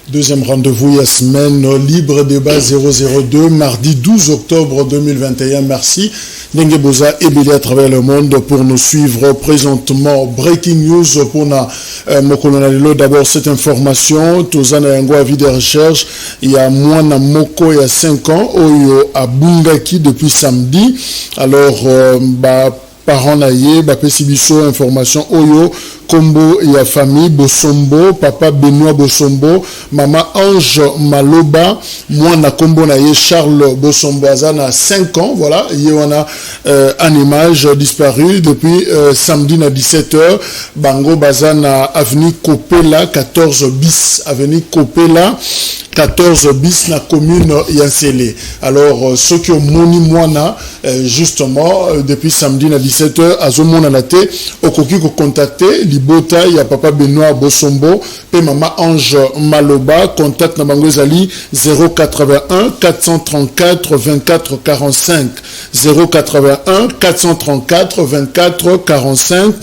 Deuxième rendez-vous, il y a semaine, libre débat 002, mardi 12 octobre 2021. Merci. Nengue Boza et Billy à travers le monde pour nous suivre présentement. Breaking news pour mon colonel. D'abord, cette information, Tozana Yango avis de recherche. Il y a Mwana Moko, il y a 5 ans, Oyo à Bungaki depuis samedi. Alors, parents naïe, Pesibiso, information, Oyo. Kombo ya famille Bosombo, papa Benoît Bosombo, maman Ange Maloba, moi na Kombo na ye Charles Bosombo azana 5 ans, voilà, il y a un image disparu depuis samedi na 17h, Bango Bazana avenue Kopela 14 bis, avenue Kopela 14 bis na commune Yansele. Alors ceux qui ont moni moana justement depuis samedi na 17h azomona la té okoki ko contacter Libota ya papa Benoît Bosombo pe maman Ange Maloba, contact na bango ezali 081 434 24 45 081 434 24 45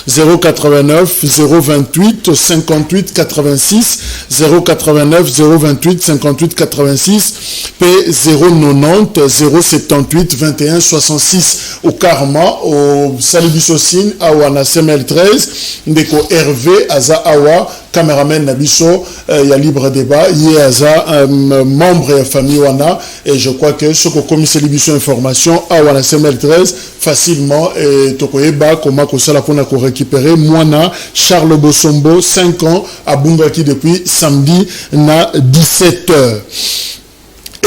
089 028 58 86 089 028 58 86 P 090 078 21 66 au Karma au Salibisosine Awana CML 13 ndeko Hervé Aza Awa caméraman Nabiso il y a libre débat il y a membre de famille Wana et je crois que ce que comme Salibisson information Awana CML 13 facilement et tokoyeba comment ko sala pona ko récupérer Mwana Charles Bosombo 5 ans à Bungaki depuis samedi na 17h.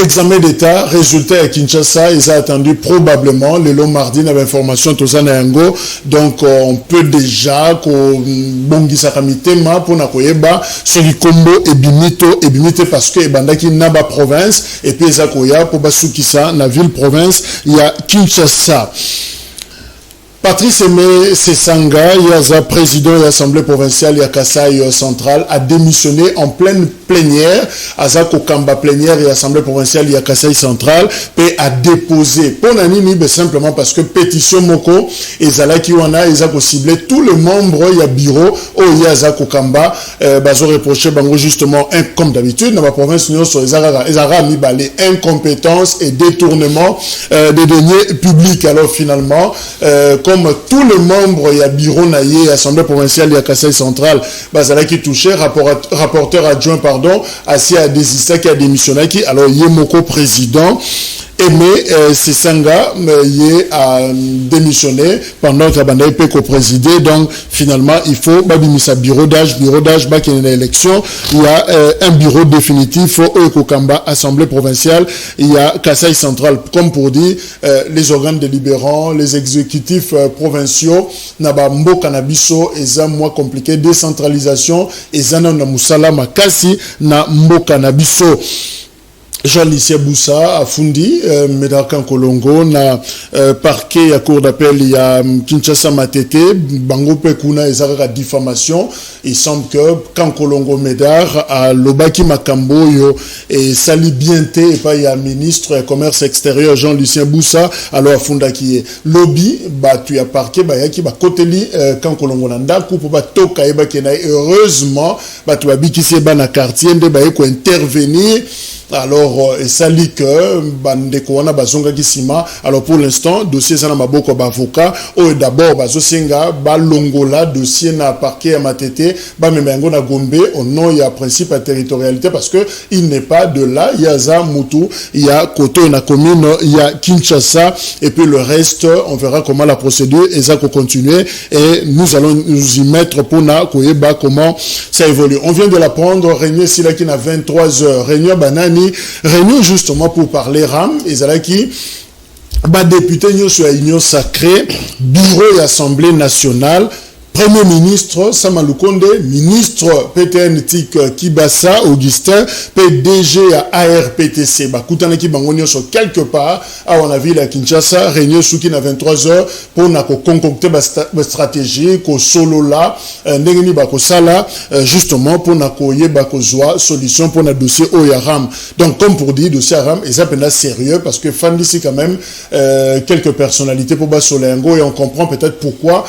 Examen d'État, résultat à Kinshasa, ils ont attendu probablement le long mardi dans l'information Tozana Yango. Donc on peut déjà bongisa kamitema pour nakoyeba celui Kombo et Bimite parce que bandaki naba province et puis Zakoya pour basukisa na ville province il y a Kinshasa. Patrice Aimé Sesanga, Yaza, président de l'Assemblée provinciale de Kasai centrale, a démissionné en pleine plénière. Aza Kokamba plénière et l'Assemblée provinciale de Kasai centrale, et a déposé. Pour Nanini, simplement parce que pétition Moko, et Zala Kiwana, ils ont ciblé tous les membres, il y a bureau, où Yaza Kokamba, bazo reproché, bango justement, comme d'habitude, dans la province, nous sommes mis les incompétences et détournement des deniers publics. Alors finalement, comme tous les membres, il y a bureau naïe, Assemblée provinciale, il y a Kasai centrale, Bazala qui touchait, rapporteur adjoint, assis à Desista qui a démissionné, alors Yemoko président, Aimé Sesanga a démissionné pendant que il peut co-présider. Donc finalement il faut babimisa bureau d'âge qui est une élection. Il y a un bureau définitif au Kokamba Assemblée provinciale. Il y a Kasai central comme pour dire les organes délibérants, les exécutifs provinciaux. Nabambo Kanabiso et ça moins compliqué décentralisation et Zana na Musala Makasi na Mbo Kanabiso. Jean-Lycée Boussa a fundi Medakan Kolongo na parquet à cour d'appel il y a Kinshasa Matete Bango Pekuna et Zara diffamation. Il semble que quand Kolongo Medar a Lobaki Makambo yo et Sali Bienté et pas il y a ministre du commerce extérieur Jean-Lucien Boussa alors à funda qui est lobby tu as parquet yaki koteli quand Kolongo nanda pour toka eba kena heureusement tu abiki se ba na quartier nde ko intervenir. Alors, ça lit que bandeko wana bazonga kisima. Alors pour l'instant, dossier ça na maboko avocat. D'abord bazosenga balongola dossier na parquet à Matete, memengo na Gombe au nom il y a principe à territorialité parce que il n'est pas de là. Il y a Zamutu, il y a Koto na commune, il y a Kinshasa et puis le reste, on verra comment la procédure et ça continuer et nous allons nous y mettre pour na koyeba comment ça évolue. On vient de l'apprendre. Réunion Silaki na 23h. Réunion Banani. Réunion justement pour parler RAM et Zalaki député sur la Union sacrée bureau et assemblée nationale Premier ministre Samalukonde, ministre PTN TIC Kibasa Augustin, PDG à ARPTC. Bakutana ki bangonio sur quelque part à on a vu la Kinshasa réunion souki na 23h pour na ko concocter ba stratégie ko solo là ndengeni ba ko sala justement pour na ko yeba ko zwa solution pour na dossier Oyaram. Donc comme pour dire dossier Aram et ça peine sérieux parce que fan d'ici quand même quelques personnalités pour ba Solengo et on comprend peut-être pourquoi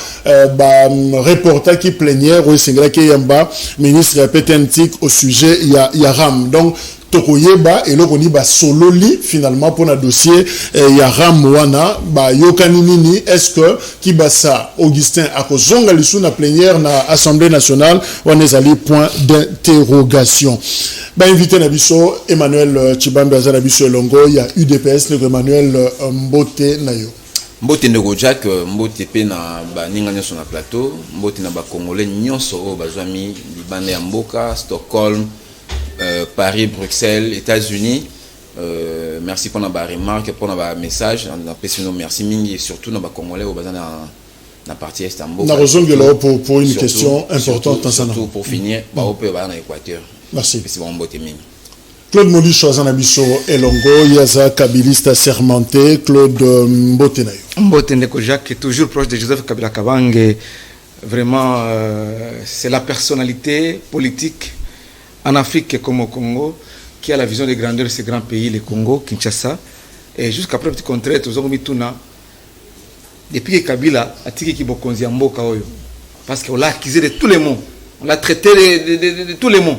reporter qui plénière ou Singla qui yamba ministre ya petentique au sujet ya RAM. Donc tokoyeba et lokoni ba sololi finalement pour na dossier ya RAM wana ba yokani nini est-ce que Kibasa Augustin akozonga lisu na plénière na Assemblée nationale wana ezali point d'interrogation. Ba invité na biso Emmanuel Tshibambe azala biso elongo ya UDPS le Emmanuel Mbote nayo. Mbote ndeko Jack Mbote pe na ba ninga nyonso na plateau Mbote na ba congolais nyonso o bazwami libanda ya mboka Stockholm Paris, Bruxelles, États-Unis. Merci pour nos remarques, pour nos messages. Merci mingi et surtout nos Congolais au bazar na partie est Istanbul. Nous avons pour une question importante. Surtout pour finir, on peut aller en Équateur. Merci. C'est bon Mbote mingi. Claude Moli Chouazanabiso Elongo, Yaza Kabiliste assermenté, Claude Mbote nayo. Mbote Ndeko Jacques est toujours proche de Joseph Kabila Kabange. Vraiment, c'est la personnalité politique en Afrique comme au Congo, qui a la vision de grandeur de ce grand pays, le Congo, Kinshasa. Et jusqu'à preuve du contraire, nous avons mis tout là. Depuis que Kabila a tiré Kibokonzi Mboka Oyo, parce qu'on l'a accusé de tous les mots, on l'a traité de tous les mots.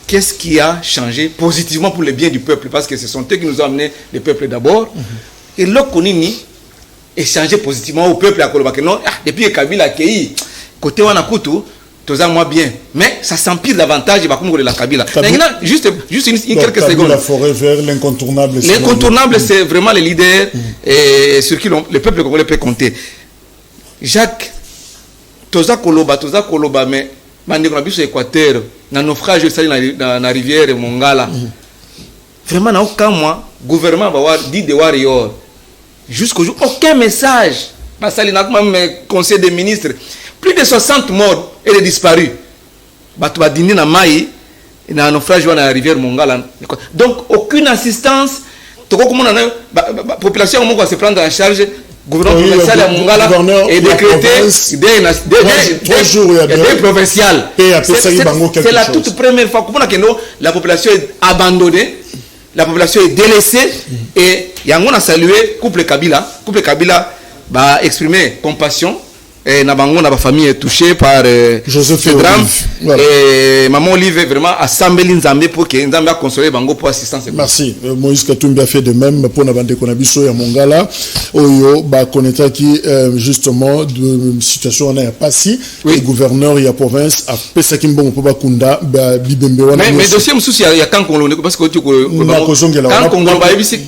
Qu'est-ce qui a changé positivement pour le bien du peuple? Parce que ce sont eux qui nous ont amené le peuple d'abord. Et l'Okonini est changé positivement au peuple à Kolobake. Non, depuis que Kabila a accueilli, côté Wanakutu, moi bien, mais ça s'empire davantage de la Kabila. Juste quelques secondes. La forêt vers l'incontournable. L'incontournable, c'est vraiment les leaders et sur qui le peuple congolais peut compter. Jacques, Toza Koloba, mais Mandeko na biso Équateur, na naufrage dans la rivière Mongala. Vraiment, na aucun mois, gouvernement va avoir dit de warrior. Jusqu'au jour, aucun message. Basali n'a même conseil des ministres. Plus de 60 morts et les disparus. Batu ba dîner na mai na naufrage dans la rivière Mongala. Donc aucune assistance. Toko comment la population va se prendre en charge. Gouvernement provincial à Mongala et décrété des provinciales. C'est la toute première fois que la population est abandonnée, la population est délaissée et yango a salué couple Kabila va exprimer compassion. Et na famille touchée par ce drame. Voilà. Et maman Olive vraiment a semblé Nzambe pour que Nzambe a consolé bango pour assistance. Merci. Moïse Katumbi a fait de même pour na bande konabiso ya Mongala. Oyo ba connaître qui justement de situation na ya pasi le gouverneur ya province a pesa kimbongo pour bakunda ba bibembe wana. Mais dossier msusi ya kan Congolais parce que tu kan Congolais ba ebisi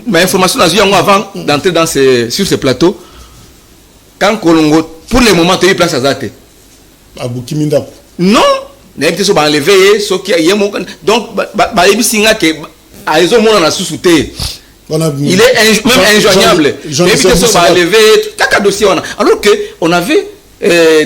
ma information na yango avant d'entrer dans sur ce plateau. Quand Kolongo pour le moment tu es place à Zate. Abukiminda. Non, n'importe so ba enlever so qui y donc ba ebisinga que a ils ont mon na sous-souté. Il est même injoignable. N'importe so ba enlever kaka dossier on a. Alors que on avait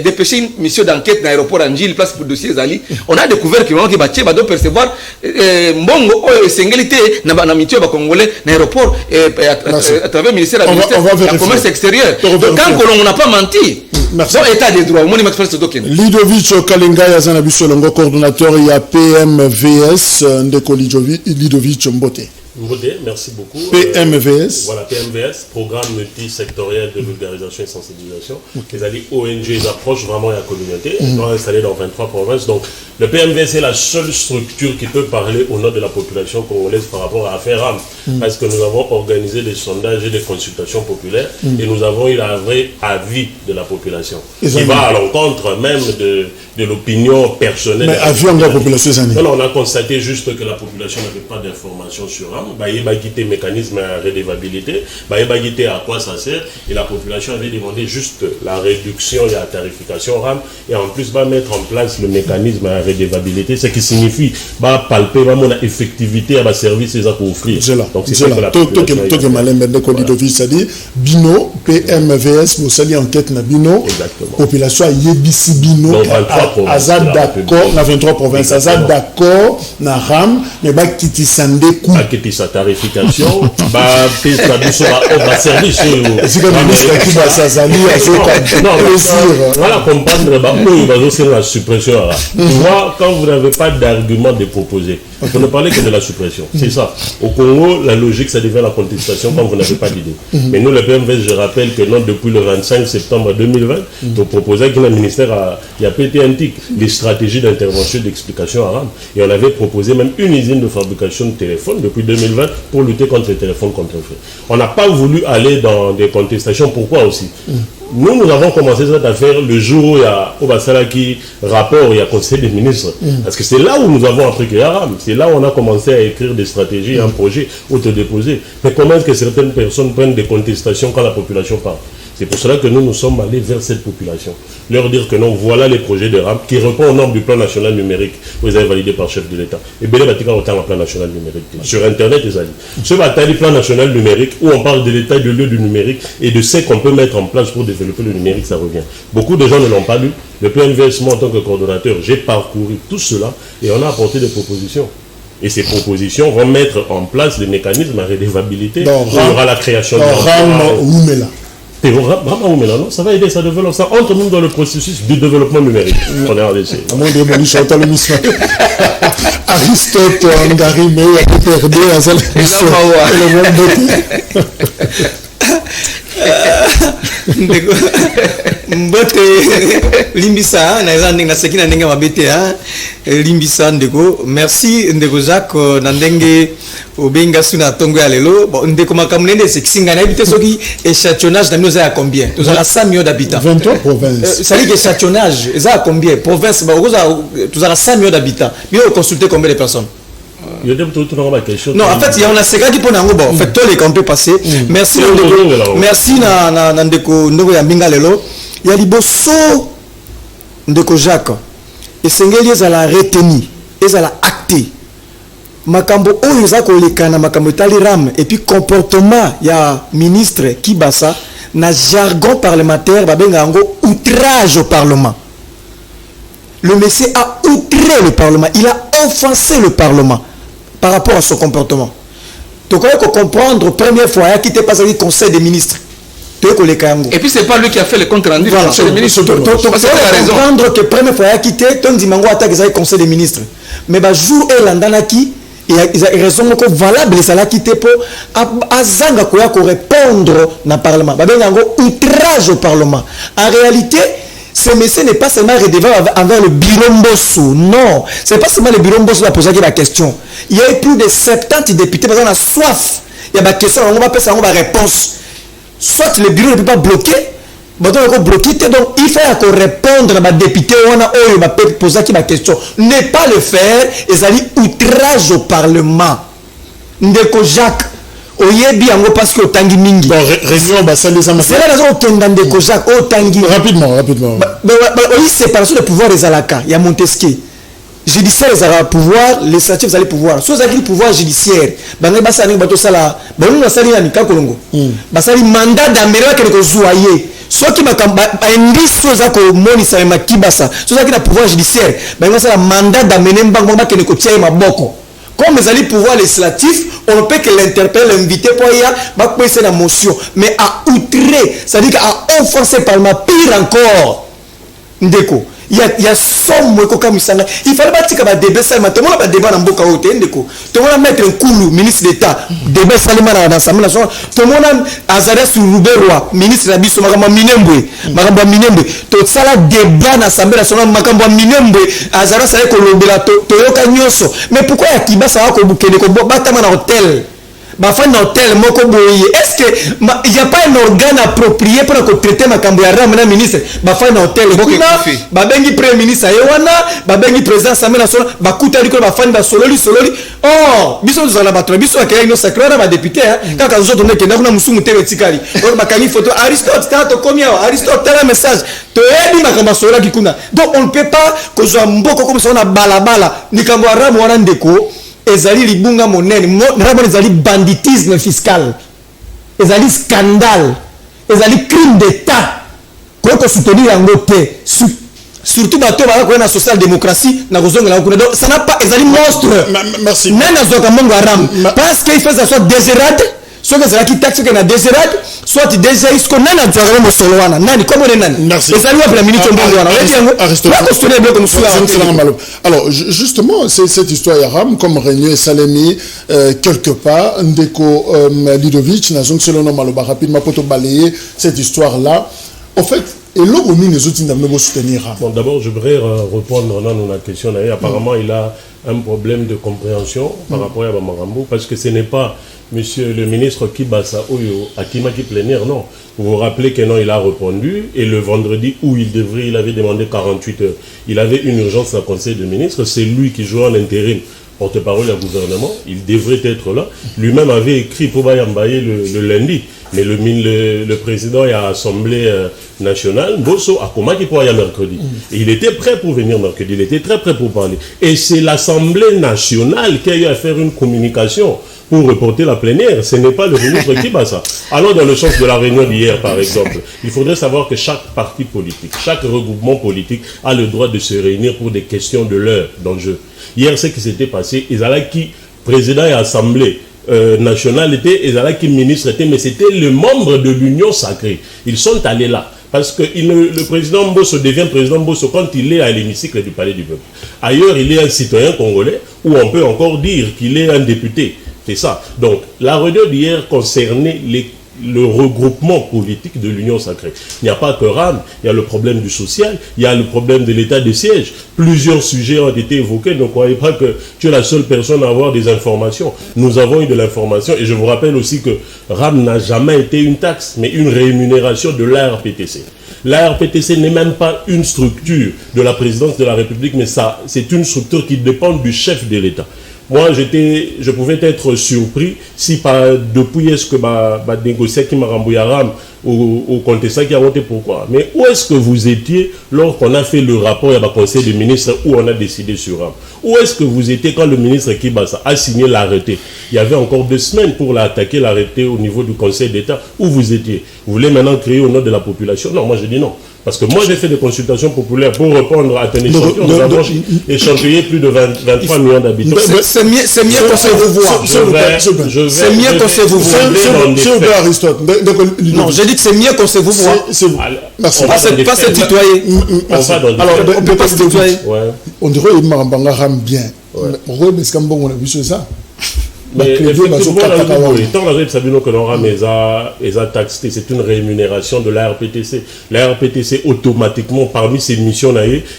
dépêché une mission d'enquête dans l'aéroport Angil place pour dossier Zali. On a découvert que vraiment que ba doit percevoir mbongo o singalité na mitié ba congolais dans l'aéroport à travers le ministère du commerce extérieur. Donc quand on n'a pas menti. Merci. Donc état des droits, mon express document. Ludovic Kalinga yazana bisolongo coordinateur ya PMVS ndeko Ludovic Mbote. Merci beaucoup. PMVS. Voilà, PMVS, Programme multisectoriel de vulgarisation et sensibilisation. Les alliés ONG, ils approchent vraiment la communauté. Ils sont installés dans 23 provinces. Donc, le PMVS est la seule structure qui peut parler au nom de la population congolaise par rapport à l'affaire RAM. Parce que nous avons organisé des sondages et des consultations populaires et nous avons eu la vraie avis de la population. Qui va à l'encontre même de l'opinion personnelle. Mais avis de la population, non, on a constaté juste que la population n'avait pas d'informations sur RAM. Il va quitter le mécanisme de redevabilité, il va quitter à quoi ça sert, et la population avait demandé juste la réduction et la tarification RAM, et en plus va mettre en place le mécanisme de redevabilité, ce qui signifie va palper vraiment l'effectivité à la service qu'ils ont pour offrir. Donc c'est ça que la population Bino, PMVS, vous savez enquête na Bino, population a yebisi Bino, Azad d'accord, na 23 provinces, Azad d'accord, na RAM, mais va quitter Sande coup. Sa tarification, va service. C'est comme le ministre qui va s'azali à voilà, comprendre, il va aussi la suppression. Moi, quand vous n'avez pas d'argument de proposer, Vous ne parlez que de la suppression. C'est ça. Au Congo, la logique, ça devient la contestation quand vous n'avez pas d'idée. Mais nous, le PMVS, je rappelle que non, depuis le 25 septembre 2020, nous proposons que le ministère il a pété un tic des stratégies d'intervention d'explication arabe. Et on avait proposé même une usine de fabrication de téléphones depuis 2020 pour lutter contre les téléphones contrefaits. On n'a pas voulu aller dans des contestations. Pourquoi aussi? Nous avons commencé cette affaire le jour où il y a au Basalaki rapport, il y a conseil des ministres. Parce que c'est là où nous avons appris qu'il y a arabe. C'est là où on a commencé à écrire des stratégies, un projet autodéposé. Mais comment est-ce que certaines personnes prennent des contestations quand la population parle? C'est pour cela que nous sommes allés vers cette population. Leur dire que non, voilà les projets de RAM qui répondent aux normes du plan national numérique. Vous avez validé par le chef de l'État. Et bien, autant le plan national numérique. Sur Internet, ils allaient. Ce bataille, plan national numérique, où on parle de l'état de lieu du numérique et de ce qu'on peut mettre en place pour développer le numérique, ça revient. Beaucoup de gens ne l'ont pas lu. Le PMVS, moi, en tant que coordonnateur, j'ai parcouru tout cela et on a apporté des propositions. Et ces propositions vont mettre en place des mécanismes à redevabilité. Donc, il y aura la création de non, ça va aider, ça développe, ça entre nous dans le processus du développement numérique. On est en essai. Aristote, Ngari, mais il y a perdu à ça. Mbote limbisa na ndenge na sekina ndenge mabete limbisa ndeko merci ndeko Jacques na ndenge obenga suna tongo ya lelo ndeko makamnende sekisinga na habité soki échantillonnage na mioza ya combien tous à 100 millions d'habitants 23 provinces ça dit que échantillonnage ça à combien province tous à 100 millions d'habitants bien consulter combien de personnes. Non, en fait, il y a un secret qui peut nous bon. Fait tous les qu'on peut passer. Merci, merci na ndeko ndeko ya mbinga lelo. Il y a liboso ndeko Jacques. Et sengeli za la retenir, et za la acter. Makambo oyo za ko lekana makambo tali ram et puis comportement ya ministre Kibasa na jargon parlementaire babenga ngo outrage au parlement. Le monsieur a outré le parlement, il a offensé le parlement par rapport à son comportement. Donc on peut comprendre première fois qu'il n'était pas allé conseil des ministres. Et puis c'est pas lui qui a fait le compte rendu. Voilà. Conseil des ministres. On peut comprendre que première fois qu'il était, ton dimango attaque les conseil des ministres. Mais bah jour et l'andanaki il y a raison valable ça là quitté pour azanga ko répondre dans le parlement. Bah ben outrage au parlement. En réalité ce monsieur n'est pas seulement redevable envers le bureau Mbosso. Non, c'est pas seulement le bureau Mbosso qui a posé la question. Il y a eu plus de 70 députés qui ont soif. Il y a des questions, on va passer à la réponse. Soit le bureau ne peut pas bloquer, donc il faut répondre à des députés qui ont posé la question. Ne pas le faire, ils ont outrage au Parlement. Ndeko Jacques. Parce que tangi mingi. Bon, réunion, c'est la raison que Jacques rapidement. Oui, séparation de pouvoir des alaka. Il y a Montesquieu. Judiciaire, ils ont pouvoir, les statuts, vous allez pouvoir. Soit vous avez le pouvoir judiciaire. Vous avez mandat d'Amérique que vous avez. Soit qui m'a indice aux accords ça m'a kibasa. Soit qui a pouvoir judiciaire. Vous avez mandat d'amener mbangoma que ne cotier ma boko. Comme les alliés pouvoir législatif, on ne peut que l'interpeller, l'inviter pour y avoir la motion. Mais à outrer, c'est-à-dire à offenser par ma pire encore. Ndeko. Il y a somme comme ça. Il fallait pas que débat ça, mais tout le monde a débat dans Boka Hote. Ndeko. Tout le monde a mettre un coulou, ministre d'État, débat Salima dans l'Assemblée nationale. Tout le monde a Azaria sur Rouberoi, ministre de la Bisso, Makamba Minembwe. Tout ça là débat dans l'Assemblée nationale, Makamba Minembwe, Azaria Salé Kolobela, Toyoka Nyoso. Mais pourquoi il y a Kiba Sawa Kobukele, Batama dans hôtel? Est-ce qu'il n'y a pas un organe approprié pour traiter ma cambiara, madame ministre? Bafan hôtel, Babengi premier ministre, Babengi président Samena Sola, Bakuta Rico, Bafan Sololi. Oh, Bisson de la Batra, Bisson qui a une sacrée à député, quand on donne que nous sommes Tikari, Bakani photo, Aristote, Aristote, tel message, Toebi Makambasola Kikuna. Donc on ne peut pas que je mboko comme ça on a balabala, ni Kambara Moirandeko. Ezali libunga monene, nrabo ezali banditisme fiscal, ezali scandale, ezali crime d'état. Quoi que soutenir en côté, surtout bateau ba la social-démocratie na kozonga la kuna. Donc ça n'a pas ezali monstre. Merci. Nana zoka mongo haram parce qu'il fait ça soit désirable. ce que c'est qui taxe que na désert soit déjà ce qu'on a na diagramme au soloana nani comme on est nani merci et ça lui a pris minute on alors justement c'est cette histoire Yaram comme Réunion et Salemi quelque part Ndeko Lidovic n'a donc selon Maloba rapidement pour te balayer cette histoire là en fait et là où nous autres nous soutenir. Bon d'abord je voudrais répondre à la question apparemment il a un problème de compréhension par rapport à Bamarambo parce que ce n'est pas Monsieur le ministre Kibasa Oyo Akimaki plénière, non. Vous vous rappelez que non, il a répondu et le vendredi où il avait demandé 48 heures. Il avait une urgence au Conseil des ministres, c'est lui qui joue en intérim, porte-parole du gouvernement, il devrait être là. Lui-même avait écrit pour Bayambaye le lundi, mais le président et l'Assemblée nationale, Bosso a commencé pour aller mercredi. Et il était prêt pour venir mercredi, il était très prêt pour parler. Et c'est l'Assemblée nationale qui a eu à faire une communication pour reporter la plénière, ce n'est pas le ministre Kibasa. Alors dans le sens de la réunion d'hier par exemple, il faudrait savoir que chaque parti politique, chaque regroupement politique a le droit de se réunir pour des questions de l'heure d'enjeu. Hier, ce qui s'était passé, Ezalaki, président et assemblée nationale était, Ezalaki ministre était, mais c'était le membre de l'Union sacrée. Ils sont allés là. Parce que le président Mbosso devient président Mbosso quand il est à l'hémicycle du Palais du Peuple. Ailleurs, il est un citoyen congolais, ou on peut encore dire qu'il est un député. C'est ça. Donc, la réunion d'hier concernait le regroupement politique de l'Union sacrée. Il n'y a pas que RAM, il y a le problème du social, il y a le problème de l'état de siège. Plusieurs sujets ont été évoqués, ne croyez pas que tu es la seule personne à avoir des informations. Nous avons eu de l'information et je vous rappelle aussi que RAM n'a jamais été une taxe, mais une rémunération de l'ARPTC. L'ARPTC n'est même pas une structure de la présidence de la République, mais ça, c'est une structure qui dépend du chef de l'État. Moi, je pouvais être surpris si depuis est-ce que négocier qui m'a rembouillé au contestant qui a voté pourquoi. Mais où est-ce que vous étiez lorsqu'on a fait le rapport à conseil des ministres où on a décidé sur RAM? Où est-ce que vous étiez quand le ministre Kibasa a signé l'arrêté? Il y avait encore 2 semaines pour l'attaquer l'arrêté au niveau du Conseil d'État. Où vous étiez? Vous voulez maintenant créer au nom de la population? Non, moi je dis non. Parce que moi j'ai fait des consultations populaires pour répondre à tes échantillons. Nous avons échantillé plus de 23 millions d'habitants. C'est mieux qu'on se vous voit. C'est mieux qu'on se vous voit. Non, j'ai dit que c'est mieux qu'on se vous voit. Merci. Pas se tutoyer. Alors, on ne peut pas se tutoyer. On dirait qu'il m'a bien. Mais c'est comme bon, on a vu ça. Mais effectivement, tant que l'on a taxé, c'est une rémunération de l'ARPTC. L'ARPTC, automatiquement, parmi ses missions,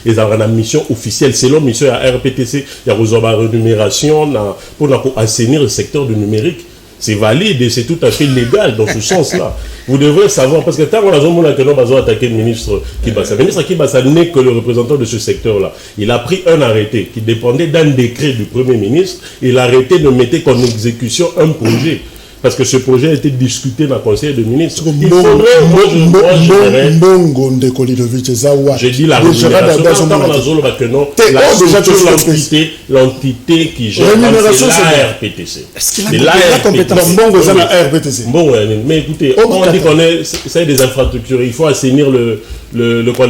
ils ont une mission officielle. Selon la mission à RPTC, il y a une rémunération pour assainir le secteur du numérique. C'est valide et c'est tout à fait légal dans ce sens-là. Vous devrez savoir, parce que tant qu'on a que nous avons attaqué le ministre Kibasa. Le ministre Kibasa n'est que le représentant de ce secteur-là. Il a pris un arrêté qui dépendait d'un décret du Premier ministre et l'arrêté ne mettait qu'en exécution un projet. Parce que ce projet a été discuté dans le Conseil des ministres. Il faudrait, je dis la rémunération. L'entité qui gère l'ARPTC. C'est l'ARPTC. Mais écoutez, on dit qu'on c'est des infrastructures. Il faut assainir le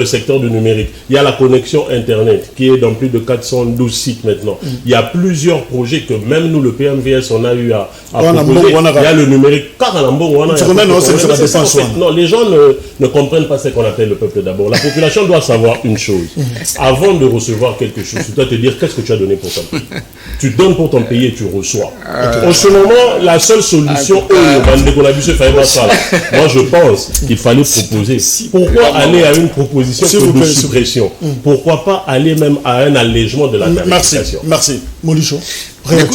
secteur du numérique. Il y a la connexion Internet qui est dans plus de 412 sites maintenant. Il y a plusieurs projets que même nous, le PMVS, on a eu à proposer. Il y a le numérique. Non, les gens ne comprennent pas ce qu'on appelle le peuple d'abord. La population doit savoir une chose. Avant de recevoir quelque chose, tu dois te dire qu'est-ce que tu as donné pour ton pays. Tu donnes pour ton pays et tu reçois. En ce moment, la seule solution, moi je pense qu'il fallait proposer. Pourquoi aller à une proposition de suppression? Pourquoi pas aller même à un allègement de la tarification? Merci. Molicho.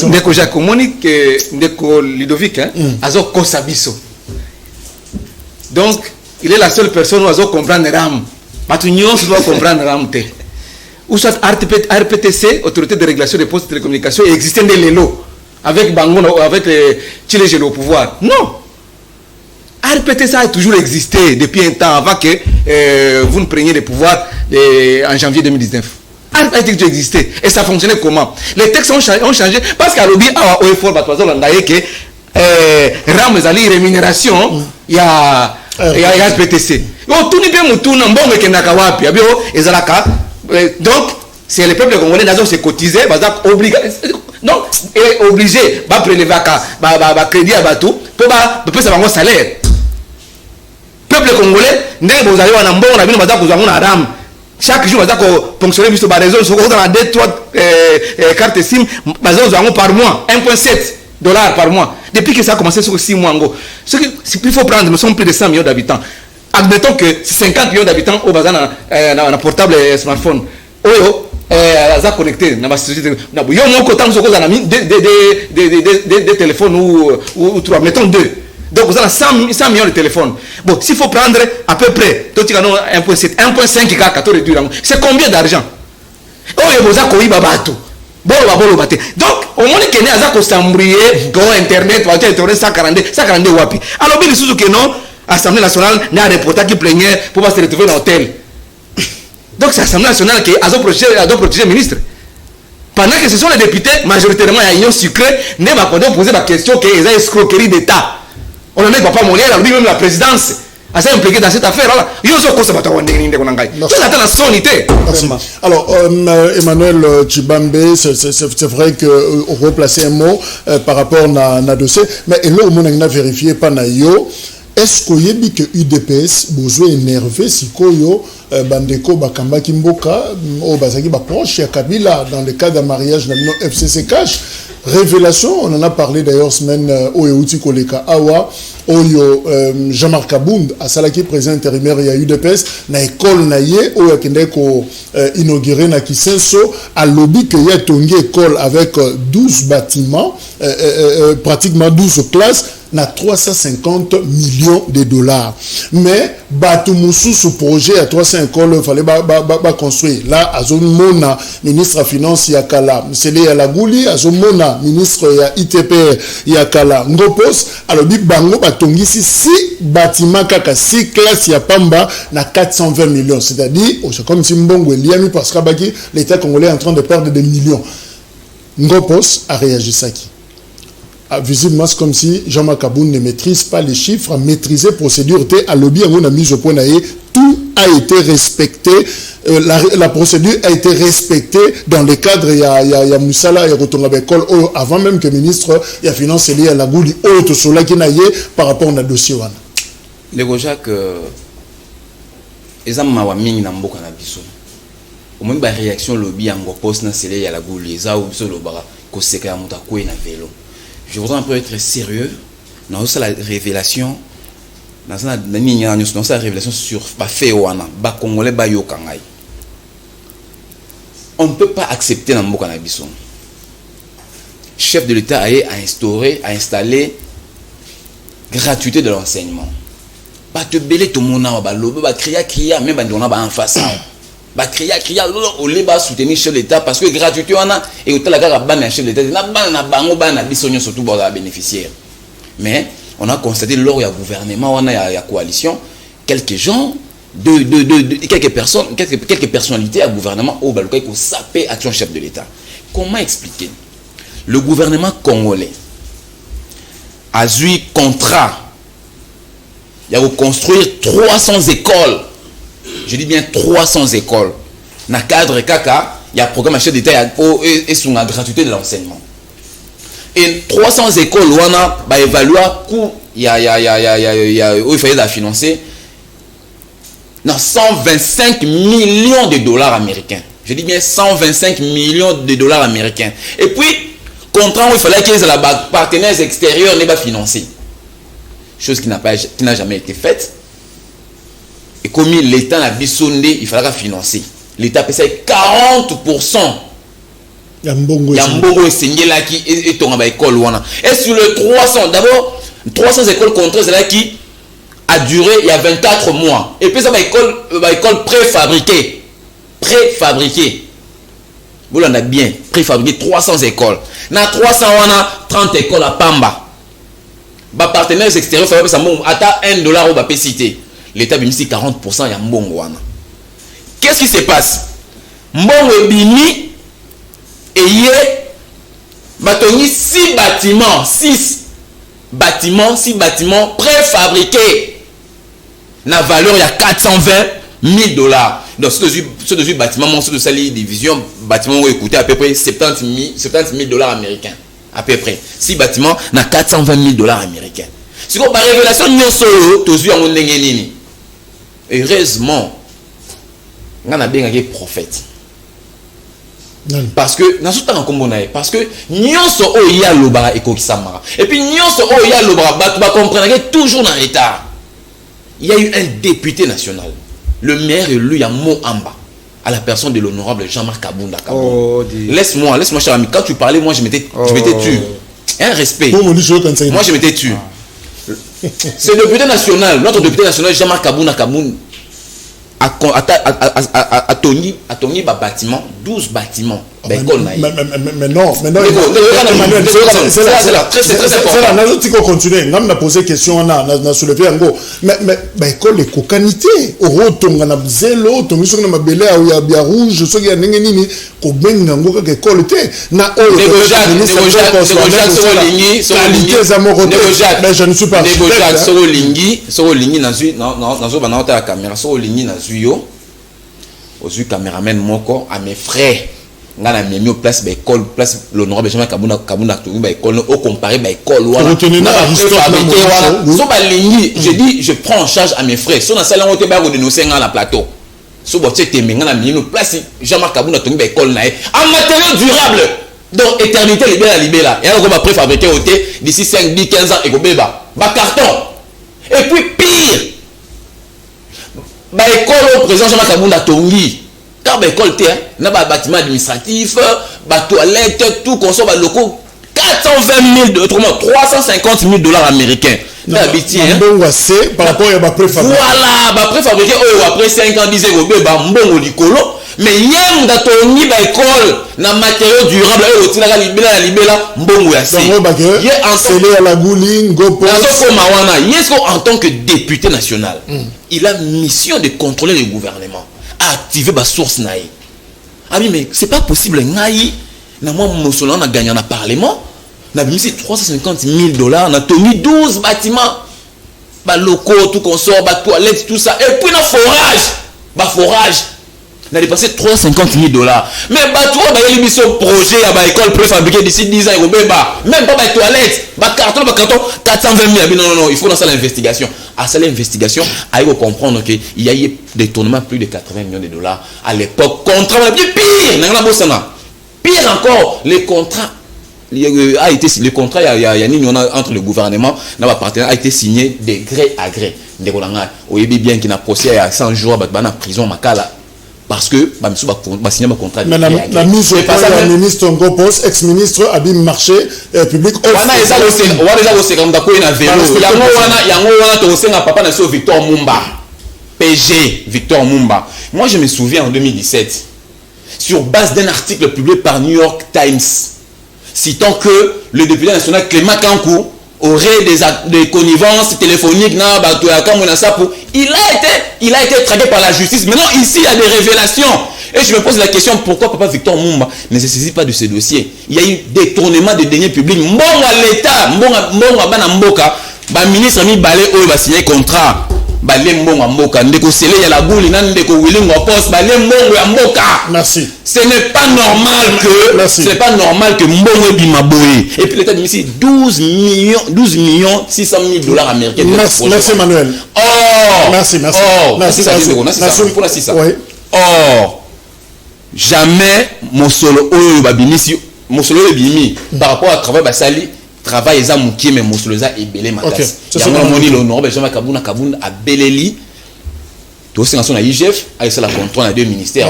Ndeko Jacques, Monique, Ndeko Ludovic, Azo Kosabiso. Donc, il est la seule personne où Azo comprendre RAM. Matunion doit comprendre RAM. Ou soit RPTC, Autorité de régulation des postes de télécommunications, existait des LELO avec Bangono, avec Chile au pouvoir. Non. RPTC a toujours existé depuis un temps avant que vous ne preniez le pouvoir en janvier 2019. RPTC existait. Et ça fonctionnait comment? Les textes ont changé parce qu'à l'objet, à OFOR, que RAM, les rémunération, il y a RPTC. Donc, c'est le peuple congolais qui se cotiser, donc, il est obligé de prélever un crédit à Batou pour ça va salaire. Peuple congolais, vous allez en bon, on a vu nous avons chaque jour, vous allez fonctionner sur la raison, sur la 2-3 cartes SIM, par mois, 1,7 $ par mois. Depuis que ça a commencé sur 6 mois, il faut prendre, nous sommes plus de 100 millions d'habitants. Admettons que 50 millions d'habitants au bazar dans un portable et smartphone. Ça connecté dans la société. Il y a un des téléphones ou 3, mettons 2. Donc vous avez 100 millions de téléphones. Bon, s'il faut prendre à peu près 1,7, 1,5, c'est combien d'argent? Donc, au moins que nous avons s'embrouiller, Internet, 142 wapi. Alors, il y a que non, l'Assemblée nationale n'a un reporter qui plaignait pour pas se retrouver dans l'hôtel. Donc, c'est l'Assemblée nationale qui a protéger le ministre. Pendant que ce sont les députés, majoritairement, il y a un secret, nous avons posé la question qu'il y a une escroquerie d'État. On en est papa Molière, alors lui-même la présidence a s'est impliqué dans cette affaire-là. Alors, Emmanuel Tshibambe, c'est vrai qu'on replacer un mot par rapport à notre dossier, mais là, on a vérifié par Nayo. Est-ce qu'il y a que UDPS besoin énervé si Koyo Bandeko Bakamba Kimboka au Bazaki proche à Kabila dans le cas d'un mariage dans FCC Cash? Révélation, on en a parlé d'ailleurs semaine au Euti Koleka Awa, Oyo Jean-Marc Abound, à Salaki président intérimaire et à UDPS, na école na ye, Oyo Kendeko inauguré na Kisenso, à lobby que y a tongi école avec 12 bâtiments, pratiquement 12 classes, na 350 millions de dollars. Mais, Batoumoussou, ce projet à 300 écoles, il fallait construire. Là, Azomona, ministre de la Finance, Yakala, Msele Yalagouli, Azomona, ministre de ITP, Yakala, Ngopos, alors, Bango, Batongisi, 6 bâtiments, kaka, 6 classes, Yapamba, na 420 millions. C'est-à-dire, c'est comme si Mbongo est lié, parce que l'État congolais est en train de perdre des millions. Ngopos a réagi ça qui. Visiblement, c'est comme si Jean-Marc Abound ne maîtrise pas les chiffres, a maîtrisé procédure, à lobby, on a mis au point tout a été respecté, la procédure a été respectée dans le cadre, il y a Moussala, il y a retourné à l'école, avant même que le ministre, il y a financé lié à la Gouli, autre sur la Kinaye, par rapport au dossier. Les Gojak, ils ont ma mine dans beaucoup de biso. Au moins, la réaction lobby en poste na c'est lié à la Gouli, ils ont sur le bara, qu'on sait qu'il y a un vélo. Je voudrais un peu être sérieux dans la révélation, dans la révélation sur Baféoana, Bakongolais, Bayokangai. On ne peut pas accepter dans le Canabison. Chef de l'État a installé gratuité de l'enseignement. Pas te belé tout le monde, va crier, même en face. Va crier, on va soutenir chef de l'État parce que gratuité on a et au la gare ban chef de l'État na bango ban na bisonyo surtout pour les bénéficiaires. Mais on a constaté lors du gouvernement on a la coalition quelques gens quelques personnalités à gouvernement au baluka qui sapé action chef de l'État. Comment expliquer? Le gouvernement congolais a eu contrat il y a construire 300 écoles. Je dis bien 300 écoles. Dans le cadre Kaka, il y a un programme chef d'État et sur la gratuité de l'enseignement. Et 300 écoles, on a évalué coût, il fallait la financer dans 125 millions de dollars américains. Je dis bien 125 millions de dollars américains. Et puis, contrat où il fallait que les partenaires extérieurs n'aient pas financé. Chose qui n'a jamais été faite. Et comme l'État n'a pas sondé, il faudra financer. L'État paie 40%. Il y a Mbongo qui est en école. Et sur le 300, d'abord, 300 écoles contraires qui a duré il y a 24 mois. Et puis ça va école préfabriquée. Préfabriquée. Vous l'en avez bien. Préfabriquée, 300 écoles. Dans 300, on a 30 écoles à Pamba. Les partenaires extérieurs, ça va $1 au Bapé-Cité. L'État a mis 40% à Mbongo. Qu'est-ce qui se passe? Mbongo est bimi et il y a 6 bâtiments préfabriqués. La valeur il y a $420 000. Donc ce 2 bâtiments, ce de sa division, bâtiments ont coûté à peu près $70 000 américains. À peu près. 6 bâtiments, na $420 000 américains. Si on a révélation nyonso tozu yango ndenge nini. Heureusement on a bien un prophète. Parce que parce que nyonso o ya lobara ekokisama. Et puis nyonso o ya lobara ba comprendre que toujours en retard. Il y a eu un député national, le maire élu Yamo Amba, à la personne de l'honorable Jean-Marc Kabunda. Laisse-moi, cher ami, quand tu parlais, moi je m'étais tué. Un respect. Moi je m'étais tué. C'est le député national, notre député national Jean-Marc Kabunda a toni bâtiment, 12 bâtiments. Mais non, c'est là, on continue. On a posé question, on a soulevé un go. Mais école, les cocanité, au retour, on a zélo, on a sur ma belé, il y a bien rouge, ce qui a n'engeni, qu'on baigne dans le école, na mais je ne suis pas Solingi, la caméra, aux caméramen moko à mes frères. Ngana mis au place école place l'honorable Jean-Marc Kabunda école au comparé école je dis je prends en charge à mes frères so na sala ngote ba ko dénoncer ngana la plateau so bo tete me ngana mis au place Jean-Marc Kabunda to école na en matériaux durables donc éternité libéla et on va préfabriquer d'ici 5 10 15 ans et ko beba ba carton et puis pire ba école au président Jean-Marc Kabunda tongi car l'école n'a pas bâtiment administratif, toilette, tout consomme locaux 420 000 autrement 350 000 $ américains. Par rapport à ma préfabriqué. Voilà, préfabriqué après 5 ans 10 ans mais yem da toni ba école na matériaux durables et otinaka libela mbongo ya si. Ye enseigné à la Gouli Ngopo. En tant que député national, il a mission de contrôler le gouvernement. Activer ma source naïe. Ah oui, mais c'est pas possible. Naïe, na moi mon a gagné en parlement. Na mis 350 000 $. On a tenu 12 bâtiments, bah locaux, tout consort, bah toilettes, tout ça. Et puis na forage. On a dépassé 350 000 $. Mais bah toi, bah il y a mis projet à ma école préfabriquée d'ici 10 ans. Même pas bah toilettes, bah carton, 420 000. Non, il faut lancer l'investigation. À cette investigation, il faut comprendre qu'il y a eu des tournements plus de 80 millions de $. À l'époque, contrat, pire encore, les contrats. Le contrat entre le gouvernement et le partenaire a été signé de gré à gré. Vous savez bien qu'il y a un procès à 100 jours en prison. Parce que signé un contrat. Mais la mise au point du ministre Ngopos, ex-ministre Abim Marché public. Victor Mumba. PG Victor Mumba. Moi je me souviens en 2017, sur base d'un article publié par New York Times, citant que le député national Clément Kankou aurait des connivences téléphoniques, il a été traqué par la justice. Maintenant, ici, il y a des révélations. Et je me pose la question, pourquoi papa Victor Mumba ne se saisit pas de ce dossier? Il y a eu détournement des deniers publics. Mbonga l'État, mbonga bana mboka, ministre mi balé oyo ba signé contrat. Balé mbonga mboka, ndeko sele ya la boule, ndeko willing wa poste, balé mbongo ya mboka. Merci. Ce n'est pas normal que mbongo bimaboye. Et puis l'État dit ici 12 millions 600 000 $ américains. Merci Emmanuel. Merci. Or, jamais mon solo babinisi mon solo bimi par rapport à travail basali travail za mukie mais mon solo za ebele makas. Yango moni l'honorable Jean-Marc Kabunda a beleli. Tout ce qu'on a IGF avec la contrôle à 2 ministères.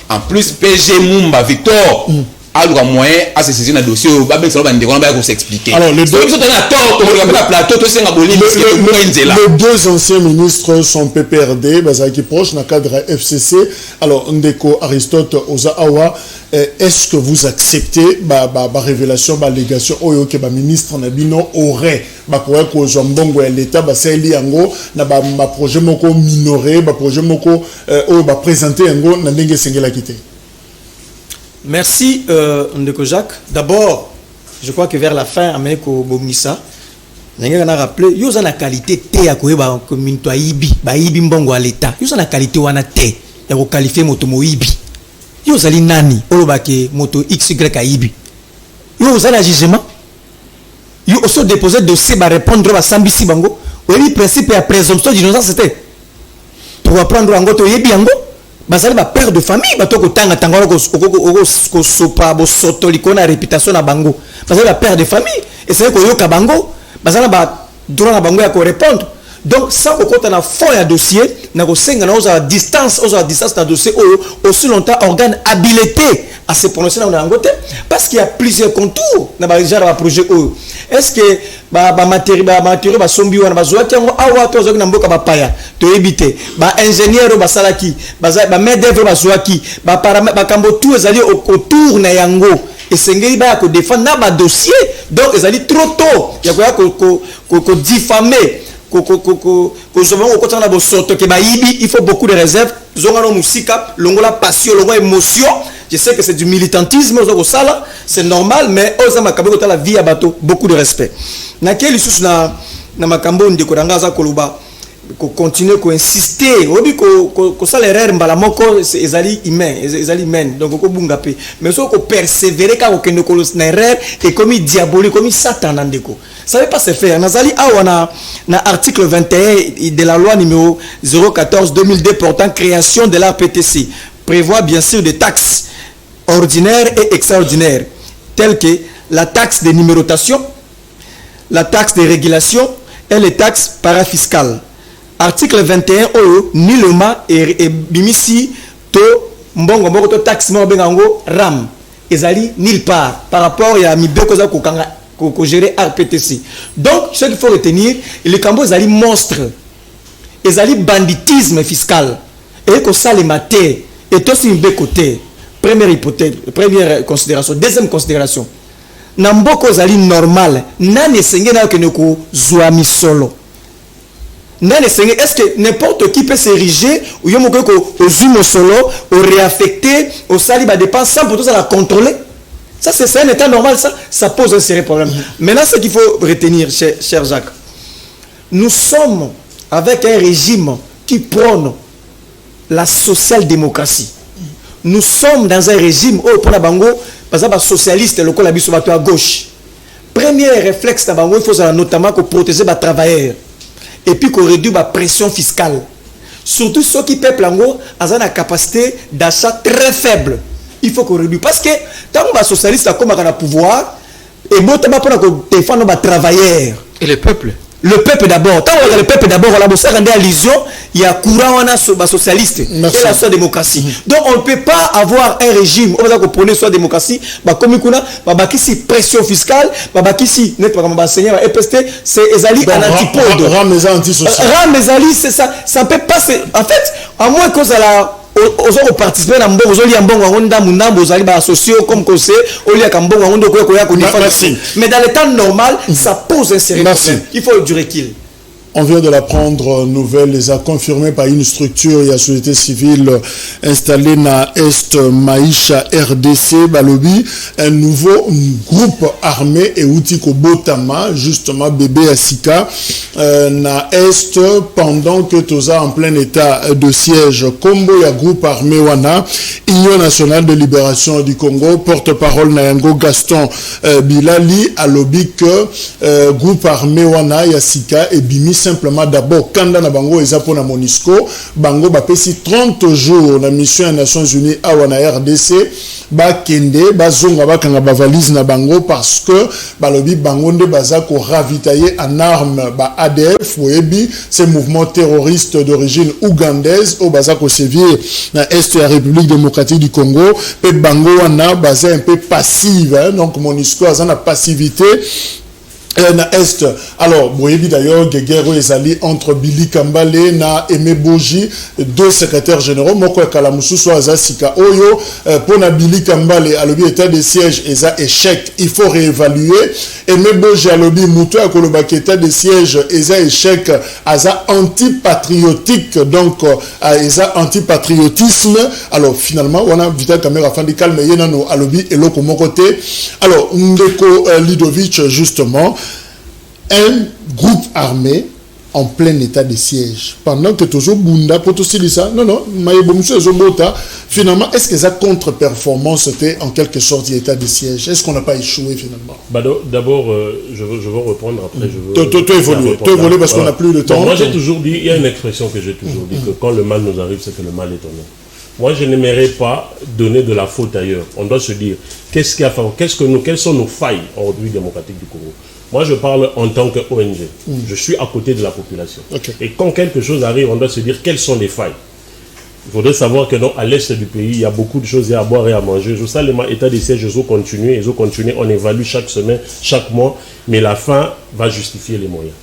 En plus PG Mumba Victor a le moyen à se saisir un dossier au Babel Salon de s'expliquer. Alors les deux anciens ministres sont PPRD, qui proche dans le cadre FCC. Alors Ndeko Aristote Ozawa, est-ce que vous acceptez la révélation, la légation que le ministre Nabino aurait l'État na projet moko minoré, projet moko présenté na ndenge sengela kité? Merci Ndeko Jacques. D'abord, je crois que vers la fin, Ameko Bomissa, nous avons rappelé, il y a une qualité T à la communauté Ibi, Ibi Mbongo à l'État. Il y a une qualité wana T, il y a qualifié moto Ibi. Il y a une nani, Olobake moto XY à Ibi. Il y a un jugement. il aussi déposé dossier va répondre à Sambisi Bango. Oui, principe et présomption d'innocence c'était pour apprendre en goto yebi yango. Bazali ba père de famille bato ko tanga tanga ko sopa bo soto likona réputation na bango. Bazali ba père de famille et c'est ko yoka bango. Bazali ba droit na bango ya ko répondre. Donc ça au côté na fond ya dossier na ko senga na à distance na dossier aussi longtemps organe habilité à se prononcer dans l'angote parce qu'il y a plusieurs contours na ba genre projet est-ce que ba matériel ba sombi wana ba zoaki ngo awa to zoki na mboka ba paya to éviter ba ingénieur ba salaki ba main d'œuvre ba zoaki ba kambo tout ezali autour na yango et sengeli ba ko défendre na ba dossier donc ezali trop tôt ya ko diffamer il faut beaucoup de réserves. Longola passion, longola émotion. Je sais que c'est du militantisme, c'est normal, mais la vie à bateau, beaucoup de respect. Naquel issue na makambo ndekorangaza koluba ko continuer ko insister obi ko ça l'erreur mbala moko ezali humain donc ko bunga pe mais so ko persévérer ka ko kende ko na erreur et comme diabolique comme satan ndeko ça veut pas se faire nazali awana na article 21 de la loi numéro 014/2002 portant création de la PTC prévoit bien sûr des taxes ordinaires et extraordinaires telles que la taxe de numérotation, la taxe de régulation et les taxes parafiscales. Article 21 nullement et bimisi to mbongo mboko to taxe mo bengango ram ezali nulle part par rapport à mibeko za ko gérer RPTC. Donc ce qu'il faut retenir, le cambo ezali monstre, ezali banditisme fiscal et que ça les maté et tout si côté. Première hypothèse, première considération, deuxième considération. Namboko ezali normal, nane senge na keneko zuami solo. Est-ce que n'importe qui peut s'ériger ou yomoko au zumo solo, au réaffecter, au saliba dépense sans pour tout ça la contrôler? Ça c'est un état normal, ça pose un sérieux problème. Maintenant ce qu'il faut retenir, cher Jacques, nous sommes avec un régime qui prône la social-démocratie. Nous sommes dans un régime où pour la bango, par exemple socialiste, le col à gauche. Premier réflexe de bango, il faut notamment protéger les travailleurs. Et puis qu'on réduit la pression fiscale. Surtout ceux qui peuplent l'ango, ont une capacité d'achat très faible. Il faut qu'on réduise. Parce que tant que les socialistes ont le pouvoir, et bon, pour défendre les travailleurs. Et le peuple. Le peuple d'abord. Tant que le peuple d'abord, on a besoin de allusion, il y a courant socialiste et la social-démocratie. Donc on ne peut pas avoir un régime, on va dire qu'on prône la démocratie, comme il y a pression fiscale, il y a EPST, c'est un antipode. Ramezali, c'est ça. Ça ne peut pas. En fait, à moins que ça la. Aux participer à mbongo zoli mbongo honda munambo zali ba associé comme conseil au lieu qu'un mbongo hondo ko mais dans le temps normal ça pose un sérieux problème. Il faut du recul. On vient de l'apprendre, nouvelle les a confirmé par une structure et la société civile installée dans Est Maïcha RDC Balobi, un nouveau groupe armé et outil Botama, justement bébé Asika, na Est pendant que Toza en plein état de siège. Combo ya groupe armé wana, Union nationale de libération du Congo, porte-parole Nayango Gaston Bilali a lobby que groupe armé wana Yasika et Bimi simplement d'abord kanda na bango ezapo na Monisco bango bapesi 30 jours na mission des Nations Unies à wana RDC ba kende ba zonga ba kanga ba valise na bango parce que balobi bango nde baza ko ravitailler en armes ba ADF oyebi ces mouvements terroristes d'origine ougandaise au baza ko sévir na est de la République démocratique du Congo pe bango wana baza un peu passive hein? Donc Monisco a na passivité na Est. Alors, Boyebi d'ailleurs, Guéguerre Ezali entre Billy Kambale na Aimé Boji, deux secrétaires généraux, Moko Kalamusu Soaza Sika Oyo, pour na Billy Kambale, à l'objet état de siège, Eza échec, il faut réévaluer. Aimé Boji à l'objet Moutou à Kolobaki état de siège, Eza échec, Eza antipatriotique, donc Eza antipatriotisme. Alors, finalement, on a Vital Kamera Fandikal, mais Yenano à l'objet et l'autre côté. Alors, Ndeko Lidovic, justement, un groupe armé en plein état de siège. Pendant que toujours Bunda, pour tout ça, non, finalement, est-ce que sa contre-performance était en quelque sorte l'état de siège? Est-ce qu'on n'a pas échoué finalement? D'abord, je veux reprendre, après je veux... Tu évolues parce qu'on n'a plus de temps. Donc, moi j'ai toujours dit, il y a une expression que j'ai toujours dit, que quand le mal nous arrive, c'est que le mal est en nous. Moi, je n'aimerais pas donner de la faute ailleurs. On doit se dire, quelles sont nos failles en République démocratique du Congo? Moi, je parle en tant qu'ONG. Je suis à côté de la population. Okay. Et quand quelque chose arrive, on doit se dire quelles sont les failles. Il faudrait savoir que à l'est du pays, il y a beaucoup de choses à boire et à manger. Je sais, l'état des sièges, ils ont continué, on évalue chaque semaine, chaque mois, mais la fin va justifier les moyens.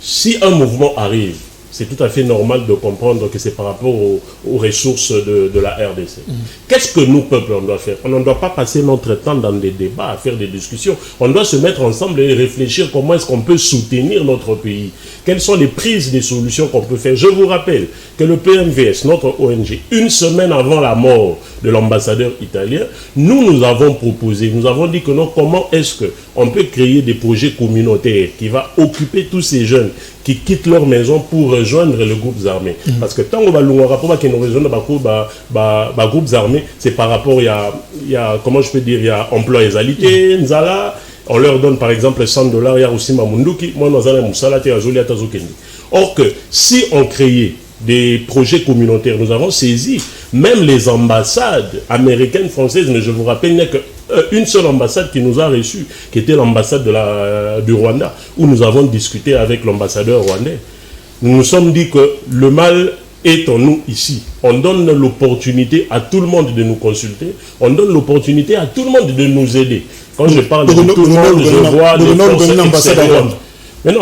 Si un mouvement arrive, c'est tout à fait normal de comprendre que c'est par rapport aux ressources de la RDC. Qu'est-ce que nous, peuple, on doit faire? On ne doit pas passer notre temps dans des débats, à faire des discussions. On doit se mettre ensemble et réfléchir comment est-ce qu'on peut soutenir notre pays. Quelles sont les prises des solutions qu'on peut faire? Je vous rappelle que le PMVS, notre ONG, une semaine avant la mort de l'ambassadeur italien, nous avons proposé, nous avons dit que non, comment est-ce qu'on peut créer des projets communautaires qui vont occuper tous ces jeunes qui quittent leur maison pour rejoindre les groupes armés. Parce que tant qu'on va nous rejoindre les groupes armés, c'est par rapport, il y a, comment je peux dire, il y a emploi et égalité, Nzala, on leur donne par exemple $100, il y a aussi Mamunduki, moi nous allons Or que si on créait des projets communautaires, nous avons saisi même les ambassades américaines, françaises, mais je vous rappelle, il n'y a qu'une seule ambassade qui nous a reçus, qui était l'ambassade du Rwanda, où nous avons discuté avec l'ambassadeur rwandais. Nous nous sommes dit que le mal est en nous ici. On donne l'opportunité à tout le monde de nous consulter, on donne l'opportunité à tout le monde de nous aider. Quand je parle de tout le monde, je vois des forces extérieures. Mais non,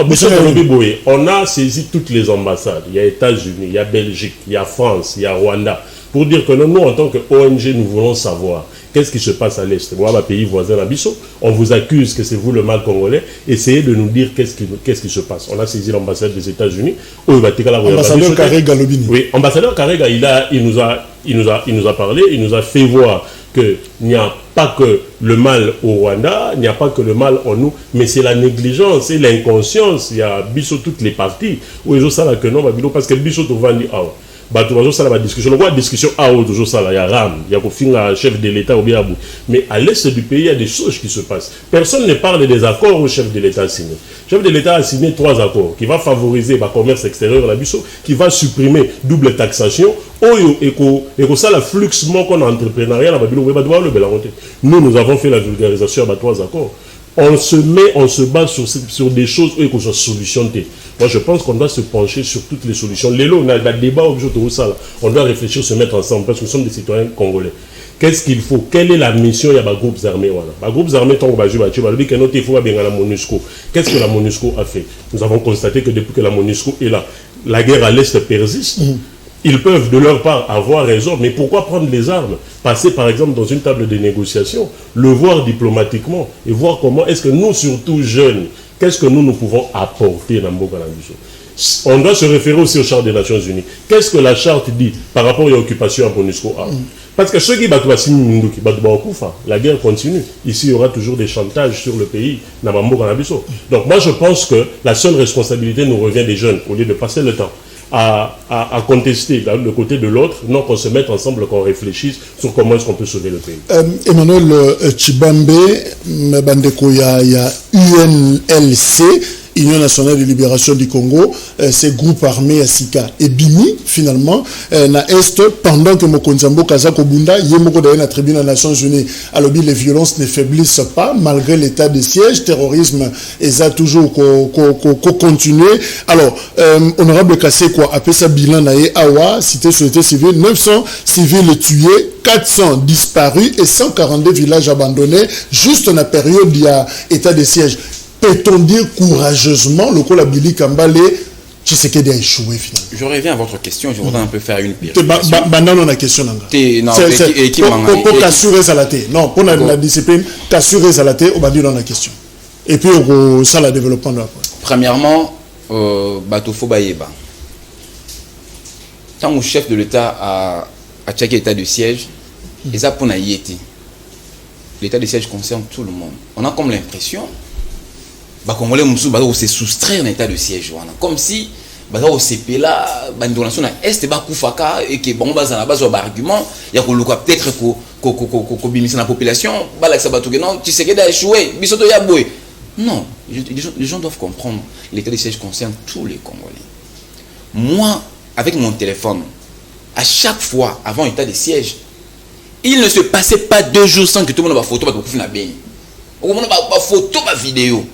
on a saisi toutes les ambassades. Il y a États-Unis, il y a Belgique, il y a France, il y a Rwanda. Pour dire que nous, en tant qu'ONG, nous voulons savoir qu'est-ce qui se passe à l'Est. Moi, ma pays voisin, Abisso, on vous accuse que c'est vous le mal congolais. Essayez de nous dire qu'est-ce qui se passe. On a saisi l'ambassade des États-Unis. Ambassadeur Karega Lobini. Oui, ambassadeur Karega, il nous a parlé, il nous a fait voir qu'il n'y a pas que le mal au Rwanda, il n'y a pas que le mal en nous, mais c'est la négligence et l'inconscience. Il y a Bisso toutes les parties. Où ils ont ça là que non, parce que Bisso tout va dire la discussion. Le discussion il y a RAM, il y a chef de l'État au Biabou. Mais à l'est du pays, il y a des choses qui se passent. Personne ne parle des accords au chef de l'État a signé. Le chef de l'État a signé 3 accords qui va favoriser le commerce extérieur à la Bisso, qui va supprimer double taxation, et ça le flux qu'on a entrepreneurial. Nous avons fait la vulgarisation à 3 accords. On se base sur des choses où il faut solutionner. Moi, je pense qu'on doit se pencher sur toutes les solutions. On a un débat on doit réfléchir, se mettre ensemble, parce que nous sommes des citoyens congolais. Qu'est-ce qu'il faut? Quelle est la mission? Il y a des groupes armés. Les groupes armés, qu'est-ce que la MONUSCO a fait? Nous avons constaté que depuis que la MONUSCO est là, la guerre à l'Est persiste. Ils peuvent de leur part avoir raison, mais pourquoi prendre les armes? Passer par exemple dans une table de négociation, le voir diplomatiquement et voir comment est-ce que nous, surtout jeunes, qu'est-ce que nous pouvons apporter dans Mboka Nambiso? On doit se référer aussi aux chartes des Nations Unies. Qu'est-ce que la charte dit par rapport à l'occupation à MONUSCO? Parce que ceux qui battent la guerre continue. Ici, il y aura toujours des chantages sur le pays. Donc moi, je pense que la seule responsabilité nous revient des jeunes, au lieu de passer le temps à contester le côté de l'autre, non, qu'on se mette ensemble, qu'on réfléchisse sur comment est-ce qu'on peut sauver le pays. Emmanuel Chibambe, Bandeko, il y a UNLC, Union nationale de libération du Congo, ces groupes armés à Sika et Bimi, finalement, na Est, pendant que Mokonzambo Kazako Bunda, Yemoko d'ailleurs la tribune des Nations Unies, alors les violences ne faiblissent pas, malgré l'état de siège, terrorisme, et ça toujours continué. Alors, honorable Kassé, quoi, après ça, bilan naïe, Awa, cité société civile, 900 civils tués, 400 disparus et 142 villages abandonnés, juste dans la période où il y a état de siège. Peut-on dire courageusement, le Kolabili Kambale, Tshisekedi a échoué finalement? Je reviens à votre question, je voudrais un peu faire une pérification. Non, la question. Pour t'assurer ça la thé. Non, pour la discipline, t'assurer ça la thé, on va dire dans la question. Et puis, ça la développement de la point. Premièrement, Batofo Bayeba. Tant que le chef de l'État a checké l'état de siège, et ça pour Naïeti. L'état de siège concerne tout le monde. On a comme l'impression Congolais se soustraire à l'état de siège. Comme si baza au CP là bandonation na est ba kufaka et que bon baza na base argument ya ko luka peut-être ko bimisa na population bala ça batu que non tu sais que da échoué bisoto ya boy non les gens doivent comprendre l'état de siège concerne tous les Congolais. Moi avec mon téléphone à chaque fois avant l'état de siège il ne se passait pas 2 jours sans que tout le monde ait une photo pour faire bien. Au monde a photo, ma vidéo.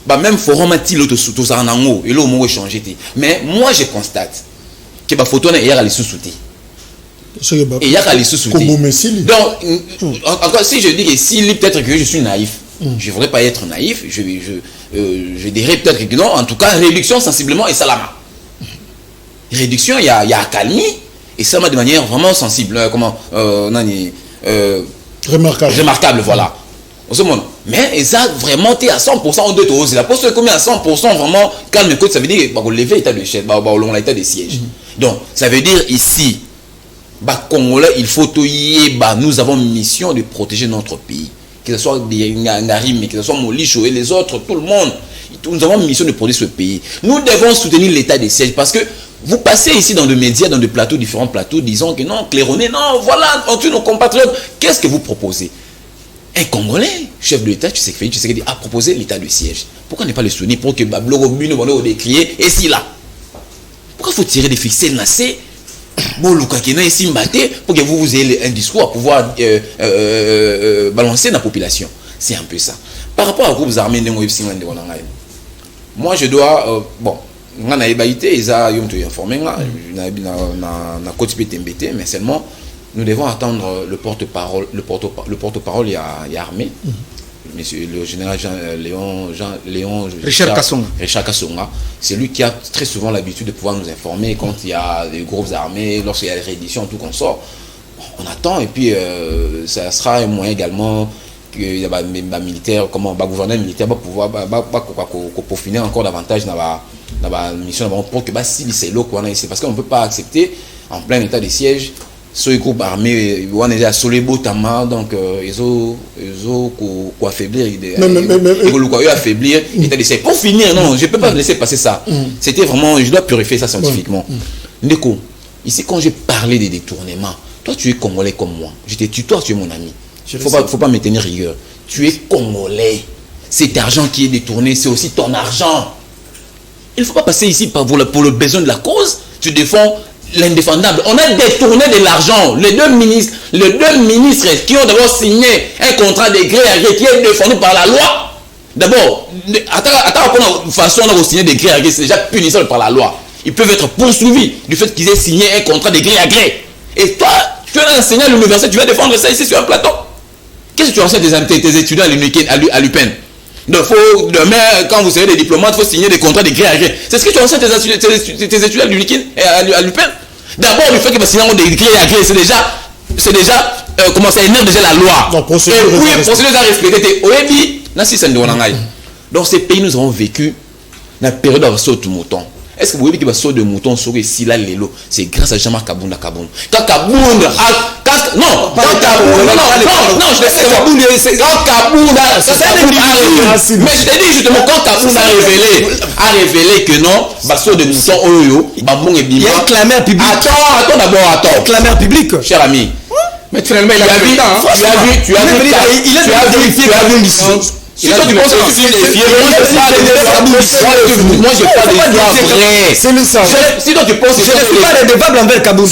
Bah même forum a dit l'autre sous ça en haut et l'autre mot changé. Mais moi je constate que ma photo n'est pas les sous-soutés. Et il y a les sous-soutés. Donc encore si je dis que si peut-être que je suis naïf, je ne voudrais pas être naïf. Je dirais peut-être que non. En tout cas réduction sensiblement et salama. Réduction il y a accalmie. Et ça de manière vraiment sensible, remarquable, voilà. Mais ça vraiment t'es à 100% en deux tours. La poste combien à 100% vraiment calme écoute, ça veut dire bah lever l'état de siège, bah l'état de siège. Donc ça veut dire ici, bah Congolais, il faut nous avons une mission de protéger notre pays, que ce soit des Ngarim, que ce soit Molicho et les autres, tout le monde. Nous avons une mission de protéger ce pays. Nous devons soutenir l'état de siège parce que vous passez ici dans des médias, dans des plateaux, différents plateaux, disant que non, claironner, non, voilà, on tue nos compatriotes. Qu'est-ce que vous proposez? Un Congolais, chef de l'État, tu sais qu'il a proposé l'état de siège. Pourquoi ne pas le soutenir pour que Bablo Bino Bono décrier et si là? Pourquoi faut tirer des ficelles nassées pour que vous ayez un discours à pouvoir balancer dans la population? C'est un peu ça. Par rapport aux groupes armés, moi je dois, bon, on a ébaïté, ils ont informé, mais seulement nous devons attendre le porte-parole, le porte-parole il y a armé, monsieur le général Léon Richard Kassonga, c'est lui qui a très souvent l'habitude de pouvoir nous informer quand il y a des groupes armés, lorsqu'il y a des rééditions, tout qu'on sort. On attend et puis ça sera un moyen également que y a des militaires, comment gouverneur militaire va pouvoir peaufiner encore davantage dans la mission pour que si c'est l'eau qu'on a ici, parce qu'on ne peut pas accepter en plein état de siège ce groupe armé on est à Solébo Tama, donc ils ont affaiblir affaiblir l'état de siège. Pour finir, non, je ne peux pas laisser passer ça. C'était vraiment, je dois purifier ça scientifiquement. Ndeko, ici quand j'ai parlé des détournements, toi tu es Congolais comme moi, je te tutoie, tu es mon ami. Faut pas me tenir rigueur. Tu es Congolais. Cet argent qui est détourné, c'est aussi ton argent. Il ne faut pas passer ici pour le besoin de la cause. Tu défends l'indéfendable. On a détourné de l'argent. Les deux ministres qui ont d'abord signé un contrat de gré à gré qui est défendu par la loi. D'abord, attends, façon de signer des gré à gré, c'est déjà punissable par la loi. Ils peuvent être poursuivis du fait qu'ils aient signé un contrat de gré à gré. Et toi, tu es un enseignant à l'université, tu vas défendre ça ici sur un plateau. Qu'est-ce que tu enseignes tes étudiants à l'UPEN? Donc, demain, quand vous serez des diplomates, il faut signer des contrats de gré à gré. C'est ce que tu enseignes tes étudiants à l'UPEN. D'abord, le fait que vous signez des gré à gré, c'est déjà comment ça énerve déjà la loi. Donc, et puis, procédure à respecter. Dans ces pays, nous avons vécu la période de saut de mouton. Est-ce que vous voyez que le saut de mouton sur ici là l'élo, c'est grâce à Jean-Marc Kabounda. Quand Kabounda je le sais, quand Kabounda mais je te dis justement quand Kabounda a révélé que non, saut de mouton oyo, bambon et bima. Il y a un clameur public. Attends d'abord. Un clameur public. Cher ami. Mais finalement il a vu, tu as vu si toi tu penses que tu es moi je parle de toi vrai. C'est le ça. Si toi tu penses que je ne suis pas redevable envers Kaboun.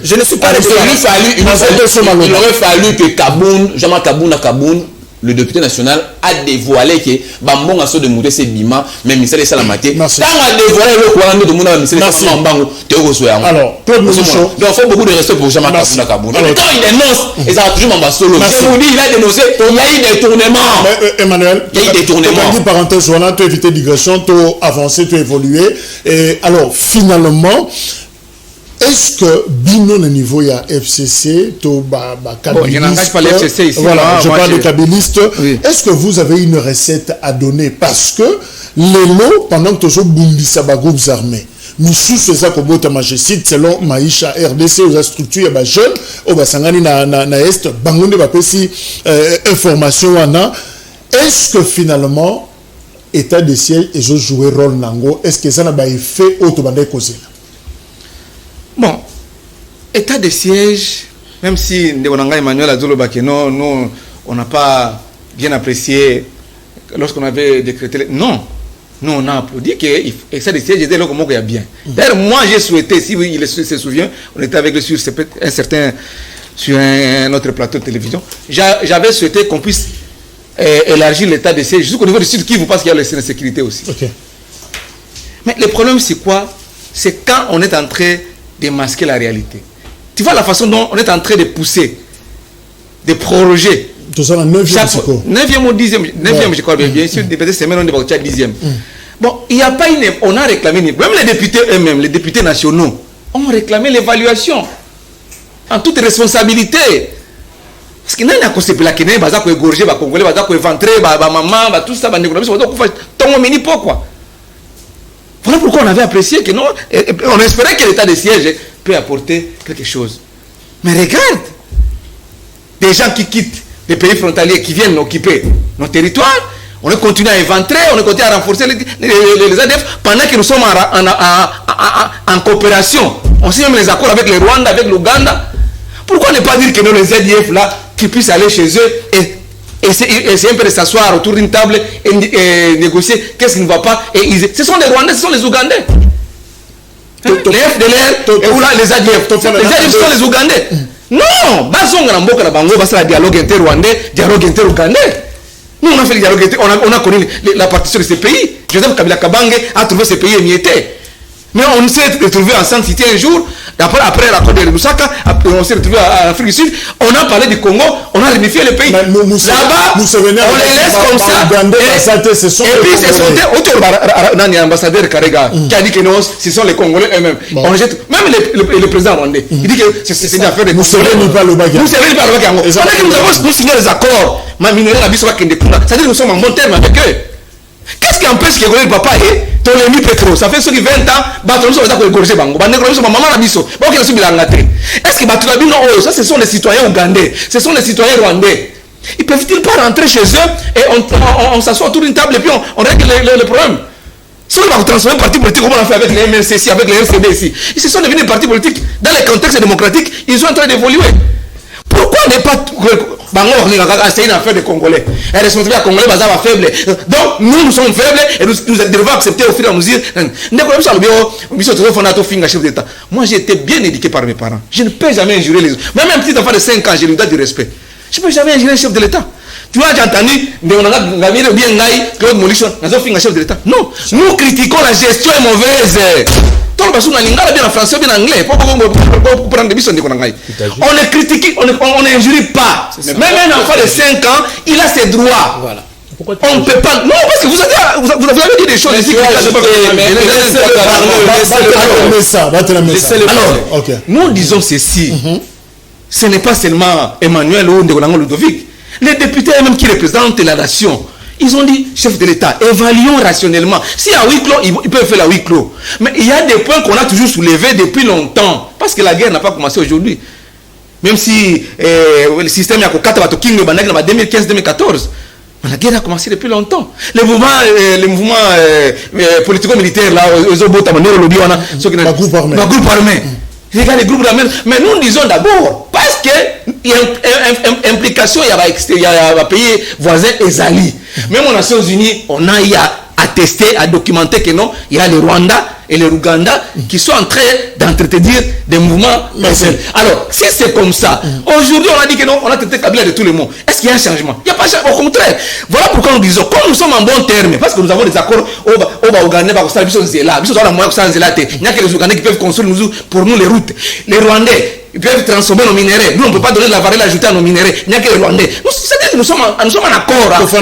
Je ne suis pas redevable. Il aurait fallu que Kaboun, Jean-Marc Kaboun, le député national, a dévoilé que Bambon a sauté de mouter ses bima, même Michel et Salamaté. Tant a dévoilé le courant de Mouna, Michel et Salamaté. Alors, Claude Mouchon. Donc, il faut beaucoup de respect pour Jean-Marc Kaboun. Quand il dénonce, il a toujours Mamba Solo. Je vous dis, il a dénoncé, il y a eu des tournements. Emmanuel, il y a eu des tournements. Tu as dit parenthèse, on a évité digression, tu as avancé, tu as évolué. Et alors, finalement, est-ce que Bino le niveau il y a FCC, je n'engage pas les FCC ici. Voilà, je parle de kabyliste. Oui. Est-ce que vous avez une recette à donner? Parce que les lots, pendant que tu as bundisa ba groupes armés, nous sous ça comme je cite selon Maïcha RDC aux structures ba jeunes au basangani na est bangonde ba pesi information wana. Est-ce que finalement état de siège et je jouer rôle nango. Est-ce que ça n'a pas effet autobandé causé? Bon, état de siège, même si Emmanuel Azolo Bakeno, nous, on n'a pas bien apprécié lorsqu'on avait décrété. Non, nous on a applaudi que l'état de siège était là comme il y a bien. D'ailleurs, moi j'ai souhaité, si il se souvient, on était avec le sur un autre plateau de télévision, j'avais souhaité qu'on puisse élargir l'état de siège jusqu'au niveau du Sud Kivu parce qu'il y a la sécurité aussi. Okay. Mais le problème c'est quoi? C'est quand on est en train de masquer la réalité. Tu vois la façon dont on est en train de pousser, de proroger. Tout ça, 9e ou 10e, je crois bien sûr, des semaines on est 10e. Bon, il n'y a pas une. On a réclamé, même les députés eux-mêmes, les députés nationaux, ont réclamé l'évaluation en toute responsabilité. Parce que nous avons constaté que nous avons égorgé, nous avons éventrer, maman, tout ça, pourquoi? Voilà pourquoi on avait apprécié que non, on espérait que l'état de siège peut apporter quelque chose. Mais regarde, des gens qui quittent les pays frontaliers, qui viennent occuper nos territoires, on continue à éventrer, on continue à renforcer les ADF pendant que nous sommes en coopération. On signe même les accords avec le Rwanda, avec l'Ouganda. Pourquoi ne pas dire que nous, les ADF là, qu'ils puissent aller chez eux et essayer un peu de s'asseoir autour d'une table et négocier qu'est-ce qui ne va pas. Ce sont les Rwandais, ce sont les Ougandais. Les FDLR, ou là les ADF. Les ADF sont les Ougandais. Non, c'est un dialogue inter-rwandais, dialogue inter-ougandais. Nous, on a fait le dialogue on a connu la partition de ces pays. Joseph Kabila Kabange a trouvé ces pays émiettés. Mais on s'est retrouvé en Centre-Cité un jour, après l'accord de Lusaka, on s'est retrouvé en Afrique du Sud, on a parlé du Congo, on a réunifié les pays. Là-bas, on les laisse comme ça. Et puis, c'est l'ambassadeur Karega qui a dit que non, ce sont les Congolais eux-mêmes. On rejette, même le président rwandais, il dit que c'est une affaire de Congolais. Nous savons pas le bagage. Pendant que nous avons signé les accords, c'est-à-dire que nous sommes en bon terme avec eux. Qu'est-ce qui empêche que le papa est Ptolémée Petro? Ça fait 20 ans, est-ce que ça, ce sont les citoyens ougandais, ce sont les citoyens rwandais? Ils peuvent-ils pas rentrer chez eux et on s'assoit autour d'une table et puis on règle le problème? Si on va transformer un parti politique comme on a fait avec les MLC, avec les RCD ici, ils se sont devenus des partis politiques. Dans les contextes démocratiques, ils sont en train d'évoluer. Pourquoi ne pas... c'est une affaire des Congolais. Les responsables congolais sont faibles. Donc nous sommes faibles et nous devons accepter au fur et à mesure. Moi j'ai été bien éduqué par mes parents. Je ne peux jamais injurer les autres. Même un petit enfant de 5 ans, je lui dois du respect. Je ne peux jamais injurer un chef de l'État. Tu vois, j'ai entendu, Claude Molichon, chef de l'État. Non, nous critiquons la gestion est mauvaise. On ne critique, on n'injurie pas. Même un enfant de 5 ans, il a ses droits. Voilà. On ne peut pas. Non, parce que vous avez dit des choses ici. Alors, nous disons ceci. Ce n'est pas seulement Emmanuel ou Ludovic. Les députés même qui représentent la nation, ils ont dit, chef de l'État, évaluons rationnellement. Si à huis clos, ils peuvent faire la huis clos. Mais il y a des points qu'on a toujours soulevés depuis longtemps. Parce que la guerre n'a pas commencé aujourd'hui. Même si le système est en 2015-2014. Mais la guerre a commencé depuis longtemps. Les mouvements politico-militaires, là, les groupes armés. Regarde les groupes armés. Mais nous disons d'abord, parce qu'il y a une implication, il y a un pays voisin, Ezali. Même aux Nations Unies, on a attesté, à documenter que non, il y a le Rwanda et le Ouganda qui sont en train d'entretenir des mouvements. Alors, si c'est comme ça, aujourd'hui on a dit que non, on a traité Kabila de tout le monde. Est-ce qu'il y a un changement? Il n'y a pas de changement, au contraire. Voilà pourquoi nous disons, comme nous sommes en bon terme, parce que nous avons des accords au Ouganda, il y a que les Ougandais qui peuvent construire pour nous les routes. Les Rwandais, ils peuvent transformer nos minéraux. Nous, on ne peut pas donner de la valeur ajoutée à nos minéraux. Il n'y a que les Rwandais. C'est-à-dire que nous sommes en accord avec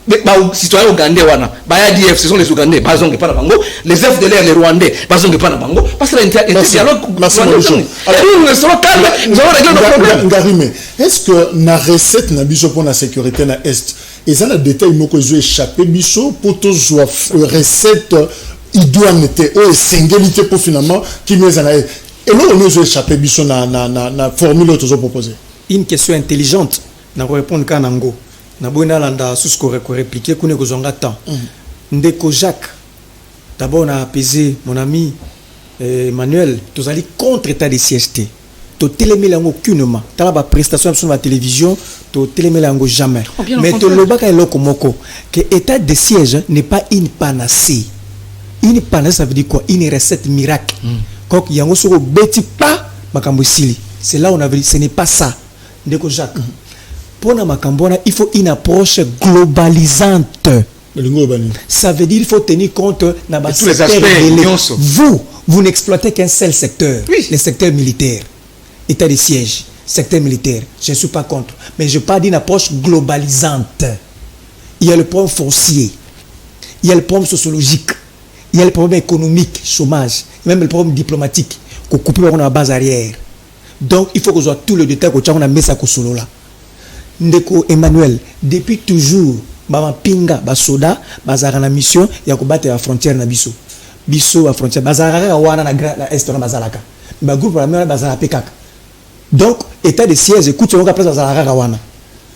les citoyens ougandais, ce sont les Ougandais, les FDLR, les Rwandais, parce que dialogue. Nous restons calmes, nous allons régler nos problèmes. Est-ce que la recette pour la sécurité dans l'Est, et ça, le détail, il faut échapper pour tous les recettes idoines ou singulité pour finalement qui met en et là, on nous échapper dans la formule que vous proposez. Une question intelligente, on va répondre à Nango. Nabona landa sous ko répliquer kune ko zonga temps. Ndeko Jacques. D'abord on a apaisé mon ami Emmanuel, tous allés contre état de siège. To télémé aucunement. T'as la prestation sur la télévision, to télémé jamais. Mais to lobaka eloko moko que état de siège n'est pas une panacée. Une panacée ça veut dire quoi? Une recette miracle. Quand yango soko beti pas makambo sili. C'est là où on a dit ce n'est pas ça. Ndeko Jacques. Pour na makambona, il faut une approche globalisante. Ça veut dire qu'il faut tenir compte de tous les aspects. Vous n'exploitez qu'un seul secteur, le secteur militaire. État de siège, secteur militaire. Je ne suis pas contre. Mais je parle d'une approche globalisante. Il y a le problème foncier, il y a le problème sociologique, il y a le problème économique, chômage, même le problème diplomatique, qu'on coupe par la base arrière. Donc il faut que soit tout le détail qu'on a mis ça solo là. Ndeko Emmanuel, depuis toujours, bama pinga basoda bazara na mission ya ko battre la frontière na biso la frontière bazara wana na est na bazalaka ba groupe la même bazara pekaka. Donc état de siège écoute on après bazara wana.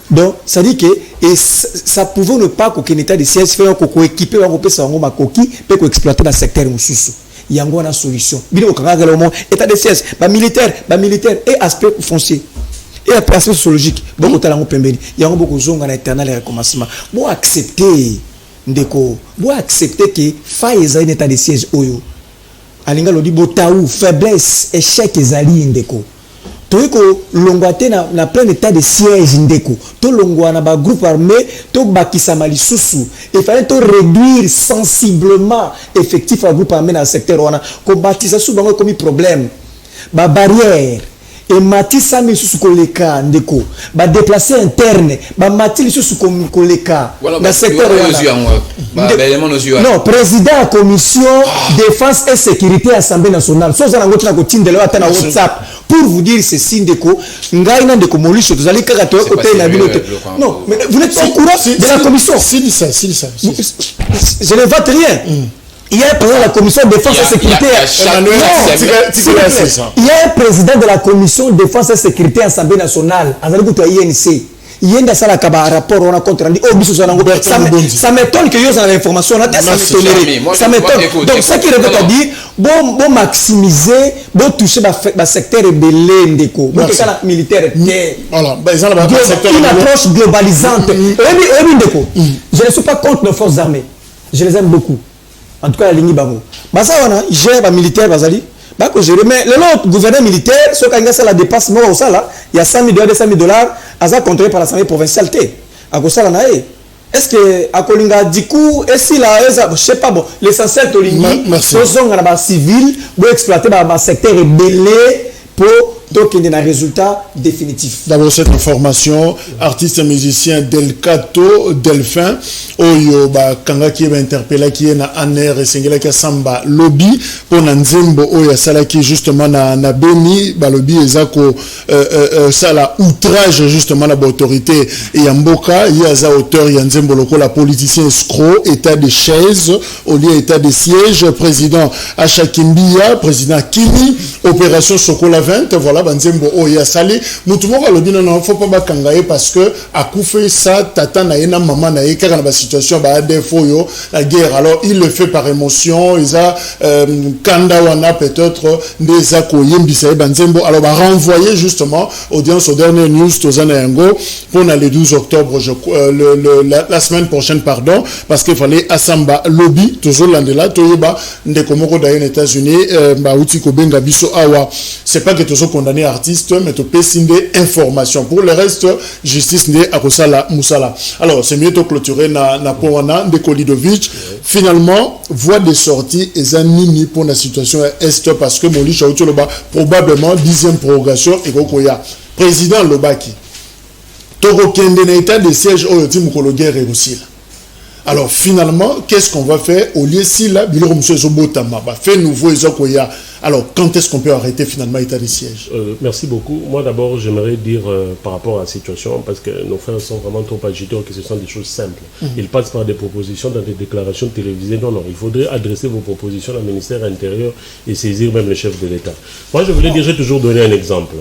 Donc ça dit que et ça pouvait ne pas qu'un état de siège fait ko équiper ko pesa ngo makoki pe ko exploiter dans secteur mususu. Yango na solution. Bino ko kanga le monde état de siège ba militaire et aspect foncier. Et la personne sociologique, beaucoup de gens il y a beaucoup de gens qui ont éternel recommencement. Vous acceptez que faille est un état de siège. Alinga lodi botaou faiblesse échec ezali ndeko. Toiko longwate na plein état de siège ndeko. To longwa na ba groupe armé, to bakisa malisusu. Il fallait to réduire sensiblement effectif à groupe armé dans le secteur wana. Ko batisa sou bango comme problème. Ba barrière et matisa mi sous koleka ndeko ba déplacer interne ba matili sous koleka dans secteur non président la commission défense et sécurité assemblée nationale so za ngoti na kotindela ata na WhatsApp pour vous dire ceci ndeko ngai na ndeko molisho tozali kaka to côté na bilote non mais vous n'êtes pas au courant de la commission si ça je ne vote rien. Il y a un président de la commission de défense et sécurité. Il y a un président de la commission de défense et sécurité à l'Assemblée nationale. INC. Il y a un rapport on a contre ça m'étonne que vous avez l'information là. Ça m'étonne. Donc ça qui revient à dire bon maximiser, bon toucher le secteur rebelle ndeko. Bon que ça militaire. Voilà. Une approche globalisante. Je ne suis pas contre nos forces armées. Je les aime beaucoup. En tout cas, la ligne Bango. Basa wana, gère les militaires, bazali. Bako gérer. Mais le gouverneur militaire, ce qu'il y a ça la dépasse, moi, ça là, il y a 100 000 $, 200 000 $, ça contrôlé par l'Assemblée provinciale. À ça là, est-ce que à Kolinga du coup, et si là, je sais pas bon, l'essentiel Tolingi, ce sont les civils, pour exploiter le secteur rebelle pour donc un résultat définitif. D'abord cette information, artiste et musicien Delcato Delphin, oyo ba kanga qui est interpellé qui est na aner et singela qui samba lobby pour Nzembo oya sala qui justement na Beni ba lobby ezako sala outrage justement la autorité et Yamboka yaza auteur ya Nzembo loko la politicien escroc état de chaise au lieu état de siège président Achakimbia président Kimi opération Sokola 20 voilà Banzembo oya sali mutumoko lobby non faut pas bakangaye parce que a koufé ça tata na yena maman na yeka na situation ba défaut yo la guerre alors il le fait par émotion ils a kanda wana peut-être des akoyembisa Banzembo alors ba renvoyer justement audience au dernier news tozana yango pour le 12 octobre la semaine prochaine pardon parce qu'il fallait asamba lobby toujours landela toyeba ndekomoko da aux États-Unis ba uti ko benga biso awa c'est pas que tozo condamner artiste mais to pesinde information pour le reste justice ne akosala musala alors c'est mieux de clôturer na poana de Kolidovic finalement voie de sortie et nini pour la situation est parce que Moli Chaouti Loba probablement 10e prorogation et kokoya président Lobaki Toro Kende na état de siège au Tim Kologuer et aussi. Alors finalement, qu'est-ce qu'on va faire au lieu si là, Biloro Monsieur Zobotama, fait nouveau Ezokoya. Alors quand est-ce qu'on peut arrêter finalement l'état de siège? Merci beaucoup. Moi d'abord, j'aimerais dire par rapport à la situation, parce que nos frères sont vraiment trop agités, que ce sont des choses simples. Ils passent par des propositions dans des déclarations télévisées. Non, il faudrait adresser vos propositions au ministère intérieur et saisir même le chef de l'État. Moi je voulais dire, j'ai toujours donné un exemple.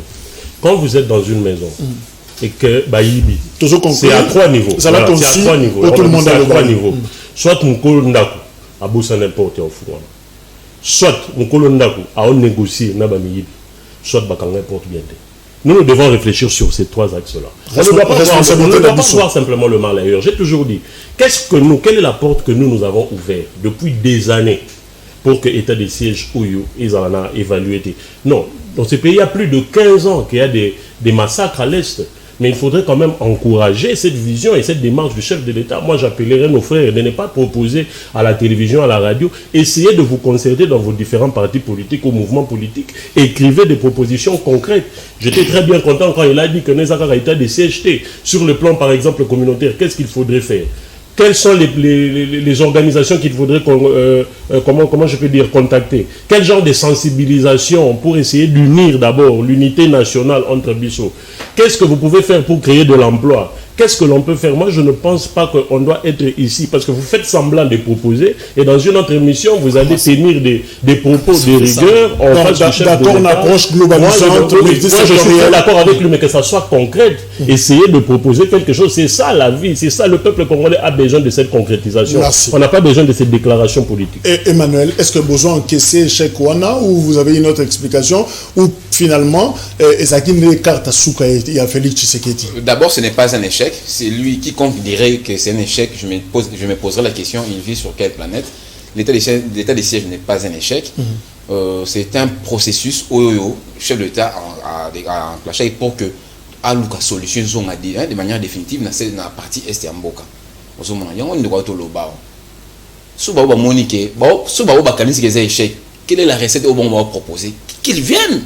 Quand vous êtes dans une maison, et que Baïbi. C'est à 3 niveaux. Ça va c'est à 3 niveaux. Tout le monde à 3 niveaux. Soit Mukolo Ndaku, à Bossa n'importe où. Soit Mukolo Ndaku, à on négocier, soit Bakanga porte bien. Nous devons réfléchir sur ces 3 axes-là. On ne doit pas voir simplement le mal ailleurs. J'ai toujours dit, quelle est la porte que nous avons ouverte depuis des années pour que l'État des sièges Oyo et Zalana évalué. Non, dans ce pays, il y a plus de 15 ans qu'il y a des massacres à l'Est. Mais il faudrait quand même encourager cette vision et cette démarche du chef de l'État. Moi, j'appellerais nos frères de ne pas proposer à la télévision, à la radio. Essayez de vous concerter dans vos différents partis politiques ou mouvements politiques. Écrivez des propositions concrètes. J'étais très bien content quand il a dit que Nezaka a été des CHT. Sur le plan, par exemple, communautaire, qu'est-ce qu'il faudrait faire? Quelles sont les organisations qu'il faudrait comment je peux dire contacter? Quel genre de sensibilisation pour essayer d'unir d'abord l'unité nationale entre Bissau? Qu'est-ce que vous pouvez faire pour créer de l'emploi? Qu'est-ce que l'on peut faire? Moi, je ne pense pas qu'on doit être ici parce que vous faites semblant de proposer et dans une autre émission, vous allez tenir des propos de rigueur en face du chef de l'État. Une approche globalisante. Moi, je suis d'accord avec lui, mais que ça soit concret. Essayez de proposer quelque chose. C'est ça la vie. C'est ça le peuple congolais a besoin de cette concrétisation. Merci. On n'a pas besoin de cette déclaration politique. Et Emmanuel, est-ce que besoin encaisser échec Wana ou vous avez une autre explication ou finalement, Ezakine carte à Souka et à Félix Tshisekedi? D'abord, ce n'est pas un échec. C'est lui, quiconque dirait que c'est un échec, je me poserai la question, il vit sur quelle planète? L'état des sièges n'est pas un échec. C'est un processus où le chef de l'État a enclenché pour que Aluka solution de manière définitive dans la partie Est et Mboka. Quelle est la recette au bon moment proposée? Qu'ils viennent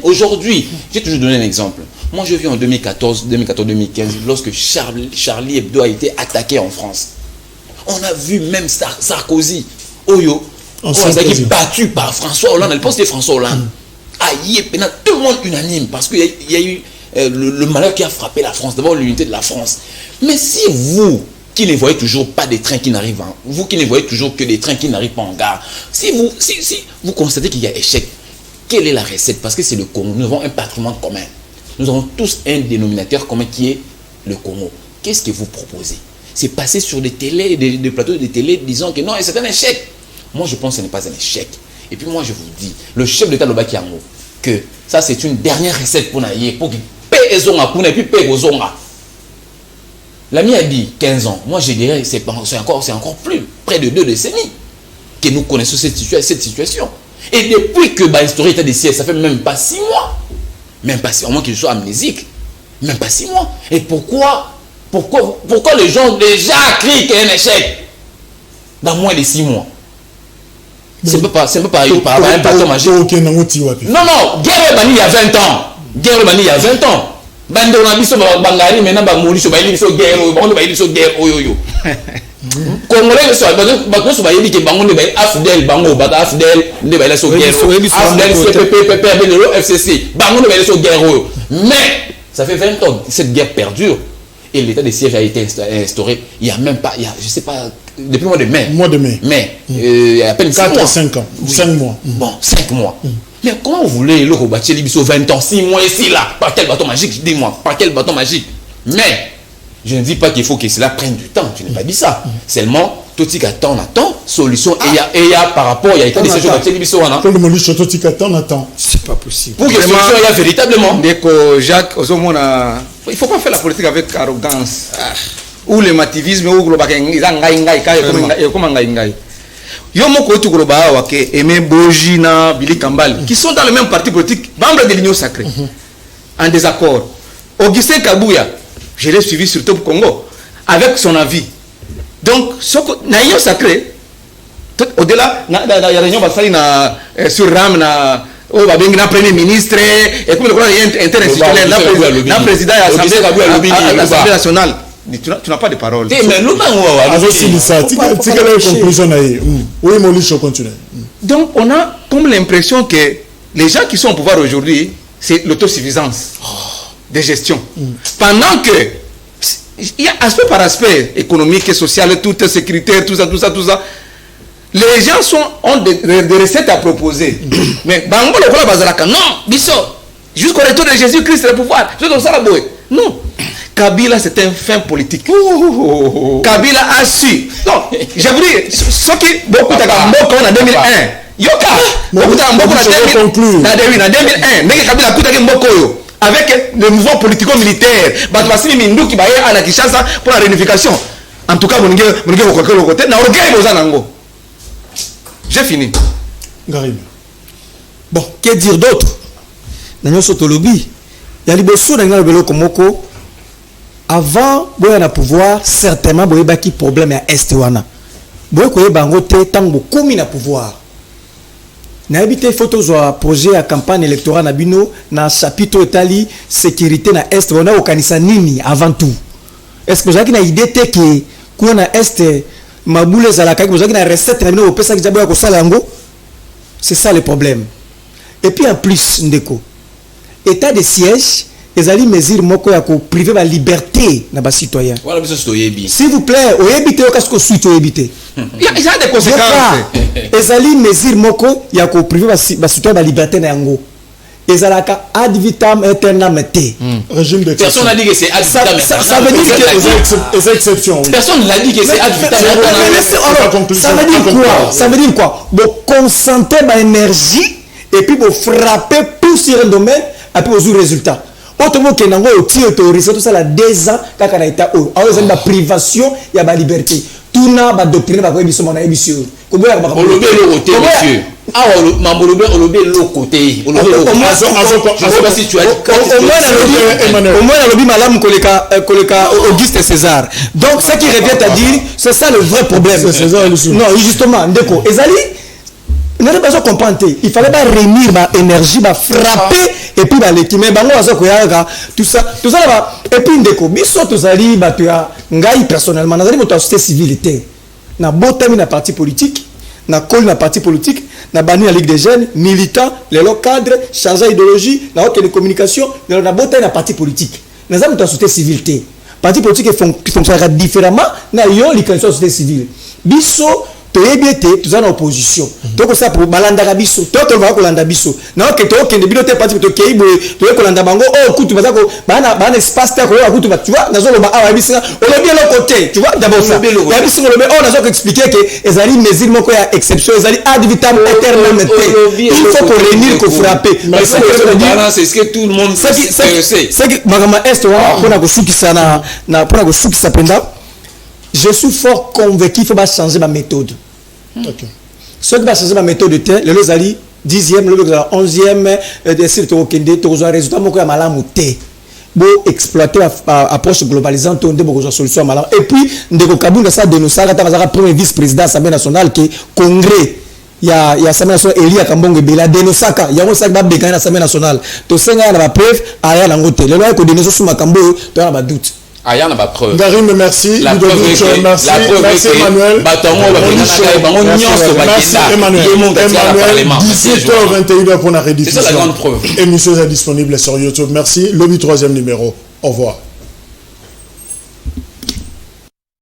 aujourd'hui. J'ai toujours donné un exemple. Moi, je vis en 2014-2015, lorsque Charlie Hebdo a été attaqué en France. On a vu même Sarkozy, Oyo, qui battu par François Hollande. Elle pense que c'était François Hollande. Tout le monde unanime, parce qu'il y a eu le malheur qui a frappé la France, d'abord l'unité de la France. Mais si vous, qui ne voyez toujours pas des trains qui n'arrivent pas, vous qui ne voyez toujours que des trains qui n'arrivent pas en gare, si vous constatez qu'il y a échec, quelle est la recette? Parce que c'est le Congo. Nous avons un patrimoine commun. Nous avons tous un dénominateur commun qui est le Congo. Qu'est-ce que vous proposez? C'est passer sur des télés, des plateaux de télé disant que non, c'est un échec. Moi, je pense que ce n'est pas un échec. Et puis moi, je vous dis, le chef d'État Lobaki Yango, que ça, c'est une dernière recette pour Naye, pour qu'il paie les zonga, pour ne plus payer aux zonga. L'ami a dit 15 ans. Moi, je dirais que c'est encore plus, près de 2 décennies, que nous connaissons cette situation. Et depuis que instauré l'état des sièges, ça fait même pas 6 mois. Même pas 6 mois, à moins qu'il soit amnésique. Même pas 6 mois. Et pourquoi les gens déjà crient qu'il y a un échec dans moins de 6 mois? C'est pas un bâton magique. Non, guerre Bani il y a 20 ans. Guerre Bani il y a 20 ans. Bande on a biso bangari maintenant ba moliso ba biso guerre, on ba biso guerre oyo. Congolais so ba yebi ke bango ne ba afdel bango ba afdel ne ba la so guerre. Afdel CPP PPB FCC. Bango ne ba la so guerre oyo. Mais ça fait 20 ans cette guerre perdure et l'état des sièges a été instauré. Il y a même pas je sais pas depuis le mois de mai. Mais il y a à peine 4 5 ans, 5 mois. Bon, 5 mois. Mais comment vous voulez le rebâtir l'Ibiso 20 ans, 6 mois ici, là? Par quel bâton magique? Dis-moi, par quel bâton magique? Mais, je ne dis pas qu'il faut que cela prenne du temps. Je n'ai pas dit ça. Seulement, tout ce qui attend, solution. Et il y a par rapport, il y a été des séjours bâtir l'Ibiso. C'est pas possible. Pour que solution, il y a véritablement. Dès Jacques, il ne faut pas faire la politique avec arrogance. Ou le mativisme, ou le qui sont dans le même parti politique, membres de l'Union sacrée, en désaccord. Augustin Kabouya, je l'ai suivi sur Top Congo, avec son avis. Donc, dans l'Union sacrée, au-delà, il y a une réunion sur RAM, le premier ministre, et comme le interinstitutionnel, le président de l'Assemblée nationale. Tu n'as pas de parole. Donc, on a comme l'impression que les gens qui sont au pouvoir aujourd'hui, c'est l'autosuffisance de gestion. Pendant que, il y a aspect par aspect, économique et social, toute sécurité, tout ça. Les gens ont des recettes à proposer. Mais, non, jusqu'au retour de Jésus-Christ, le pouvoir. Non. Kabila, c'est un fin politique. Kabila a su. Non, je vous dis, ce qui beaucoup de en 2001. Yoka, beaucoup de en 2001. Mais Kabila a Mboko avec le mouvement politico-militaire. Batwasimi Mindu qui va à la Kinshasa pour la réunification. En tout cas, mon gars, le côté. J'ai fini. Garim. Bon, que dire d'autre? Nous sommes au lobby. Il y a les besoins dans le Komoko. Avant, il y a un pouvoir, certainement, il y a un problème à Estewana. Il y a un pouvoir. Il y a des photos de projet à campagne électorale na bino na chapitre Italie sécurité na Est on a okanisa nini avant tout. Est-ce que vous avez une idée que qu'on a Est maboule za la kaki vous avez une recette na bino au pesa kijabu ko sala ngo? C'est ça le problème. Et puis en plus ndeko état de siège ezali mesure moko ya ko priver la liberté na ba citoyen. Voilà biso stoyebi. S'il vous plaît, oyebite o kasko suite oyebite. Il y a des conséquences. Ezali mesure moko ya ko priver ba citoyen la liberté na yango. Ezalaka ad vitam aeternam te. Régime d'exception. Personne n'a dit que c'est ad vitam aeternam. Ça veut dire que les exceptions. Personne n'a dit que c'est ad vitam aeternam. Ça veut dire quoi? Ça veut dire quoi? Vous concentrer ma énergie et puis vous frapper tout sur un domaine et puis vous résultat. Autrement que nango oti autorisé tout ça la 2 ans kaka na état o azo ba privation ya ba liberté tout na ba doctrine ba ko biso mona biso ko boya ba ko lobe le côté monsieur ah mamolobe olobe le côté olobe je sais pas si tu as au moins le malam koleka Auguste César donc ce qui revient à dire c'est ça le vrai problème non justement ndeko ezali on n'a pas besoin de comprendre. Il fallait pas réunir ma énergie, ma frapper et puis bah l'équipe mais bango azo koyaga tout ça là et puis ndeko biso tozali ba tu a ngai personnellement nazali moto société civile té na botami na parti politique na col na parti politique na bani la ligue des jeunes militants les cadres chargés d'idéologie na haute de communication na botami na parti politique nazali moto société civile té parti politique qui fonctionnera différemment na yo li société civile biso toyebiete tuzana opposition toko ça pour balanda biso toto va kolanda biso na que to kende bilote parti to keibo to kolanda bango oh kutu bazako bana espace ta ko kutu ba tu vois nazo loba awa biso on est bien le côté tu vois d'abord ça ya biso loba on nazo expliquer que ezali mesure moko ya exception ezali ad vitam aeternam il faut qu'on réunir qu'on frapper c'est ce que tout le monde sait c'est que magama est on a ko sukisa na pour ko sukisa penda. Je suis fort convaincu qu'il faut changer ma méthode. Okay. Ce qui va changer ma méthode, le lozali 10e, le 11e, des sites au Kende, tu as un résultat, mon malam té. Bon, exploiter l'approche globalisante, on a une solution malam. Et puis, ndeko Kabunda ça dénoncer, quand on a premier vice-président de l'Assemblée nationale qui est congrès. Il y a l'Assemblée nationale Elia Kambonge Bela dénonçaka, il y a un sac babé dans l'Assemblée nationale. Tu sais qu'il y a la preuve, aya langote. Le loi que dénonce sur Makambo, tu as pas doute. Ah, il y a pas preuve. Garim, merci. La preuve merci Emmanuel. Merci Emmanuel. 18h21 pour la rediffusion. C'est ça la grande preuve. Émission est disponible sur YouTube. Merci. Lobby 3e numéro. Au revoir.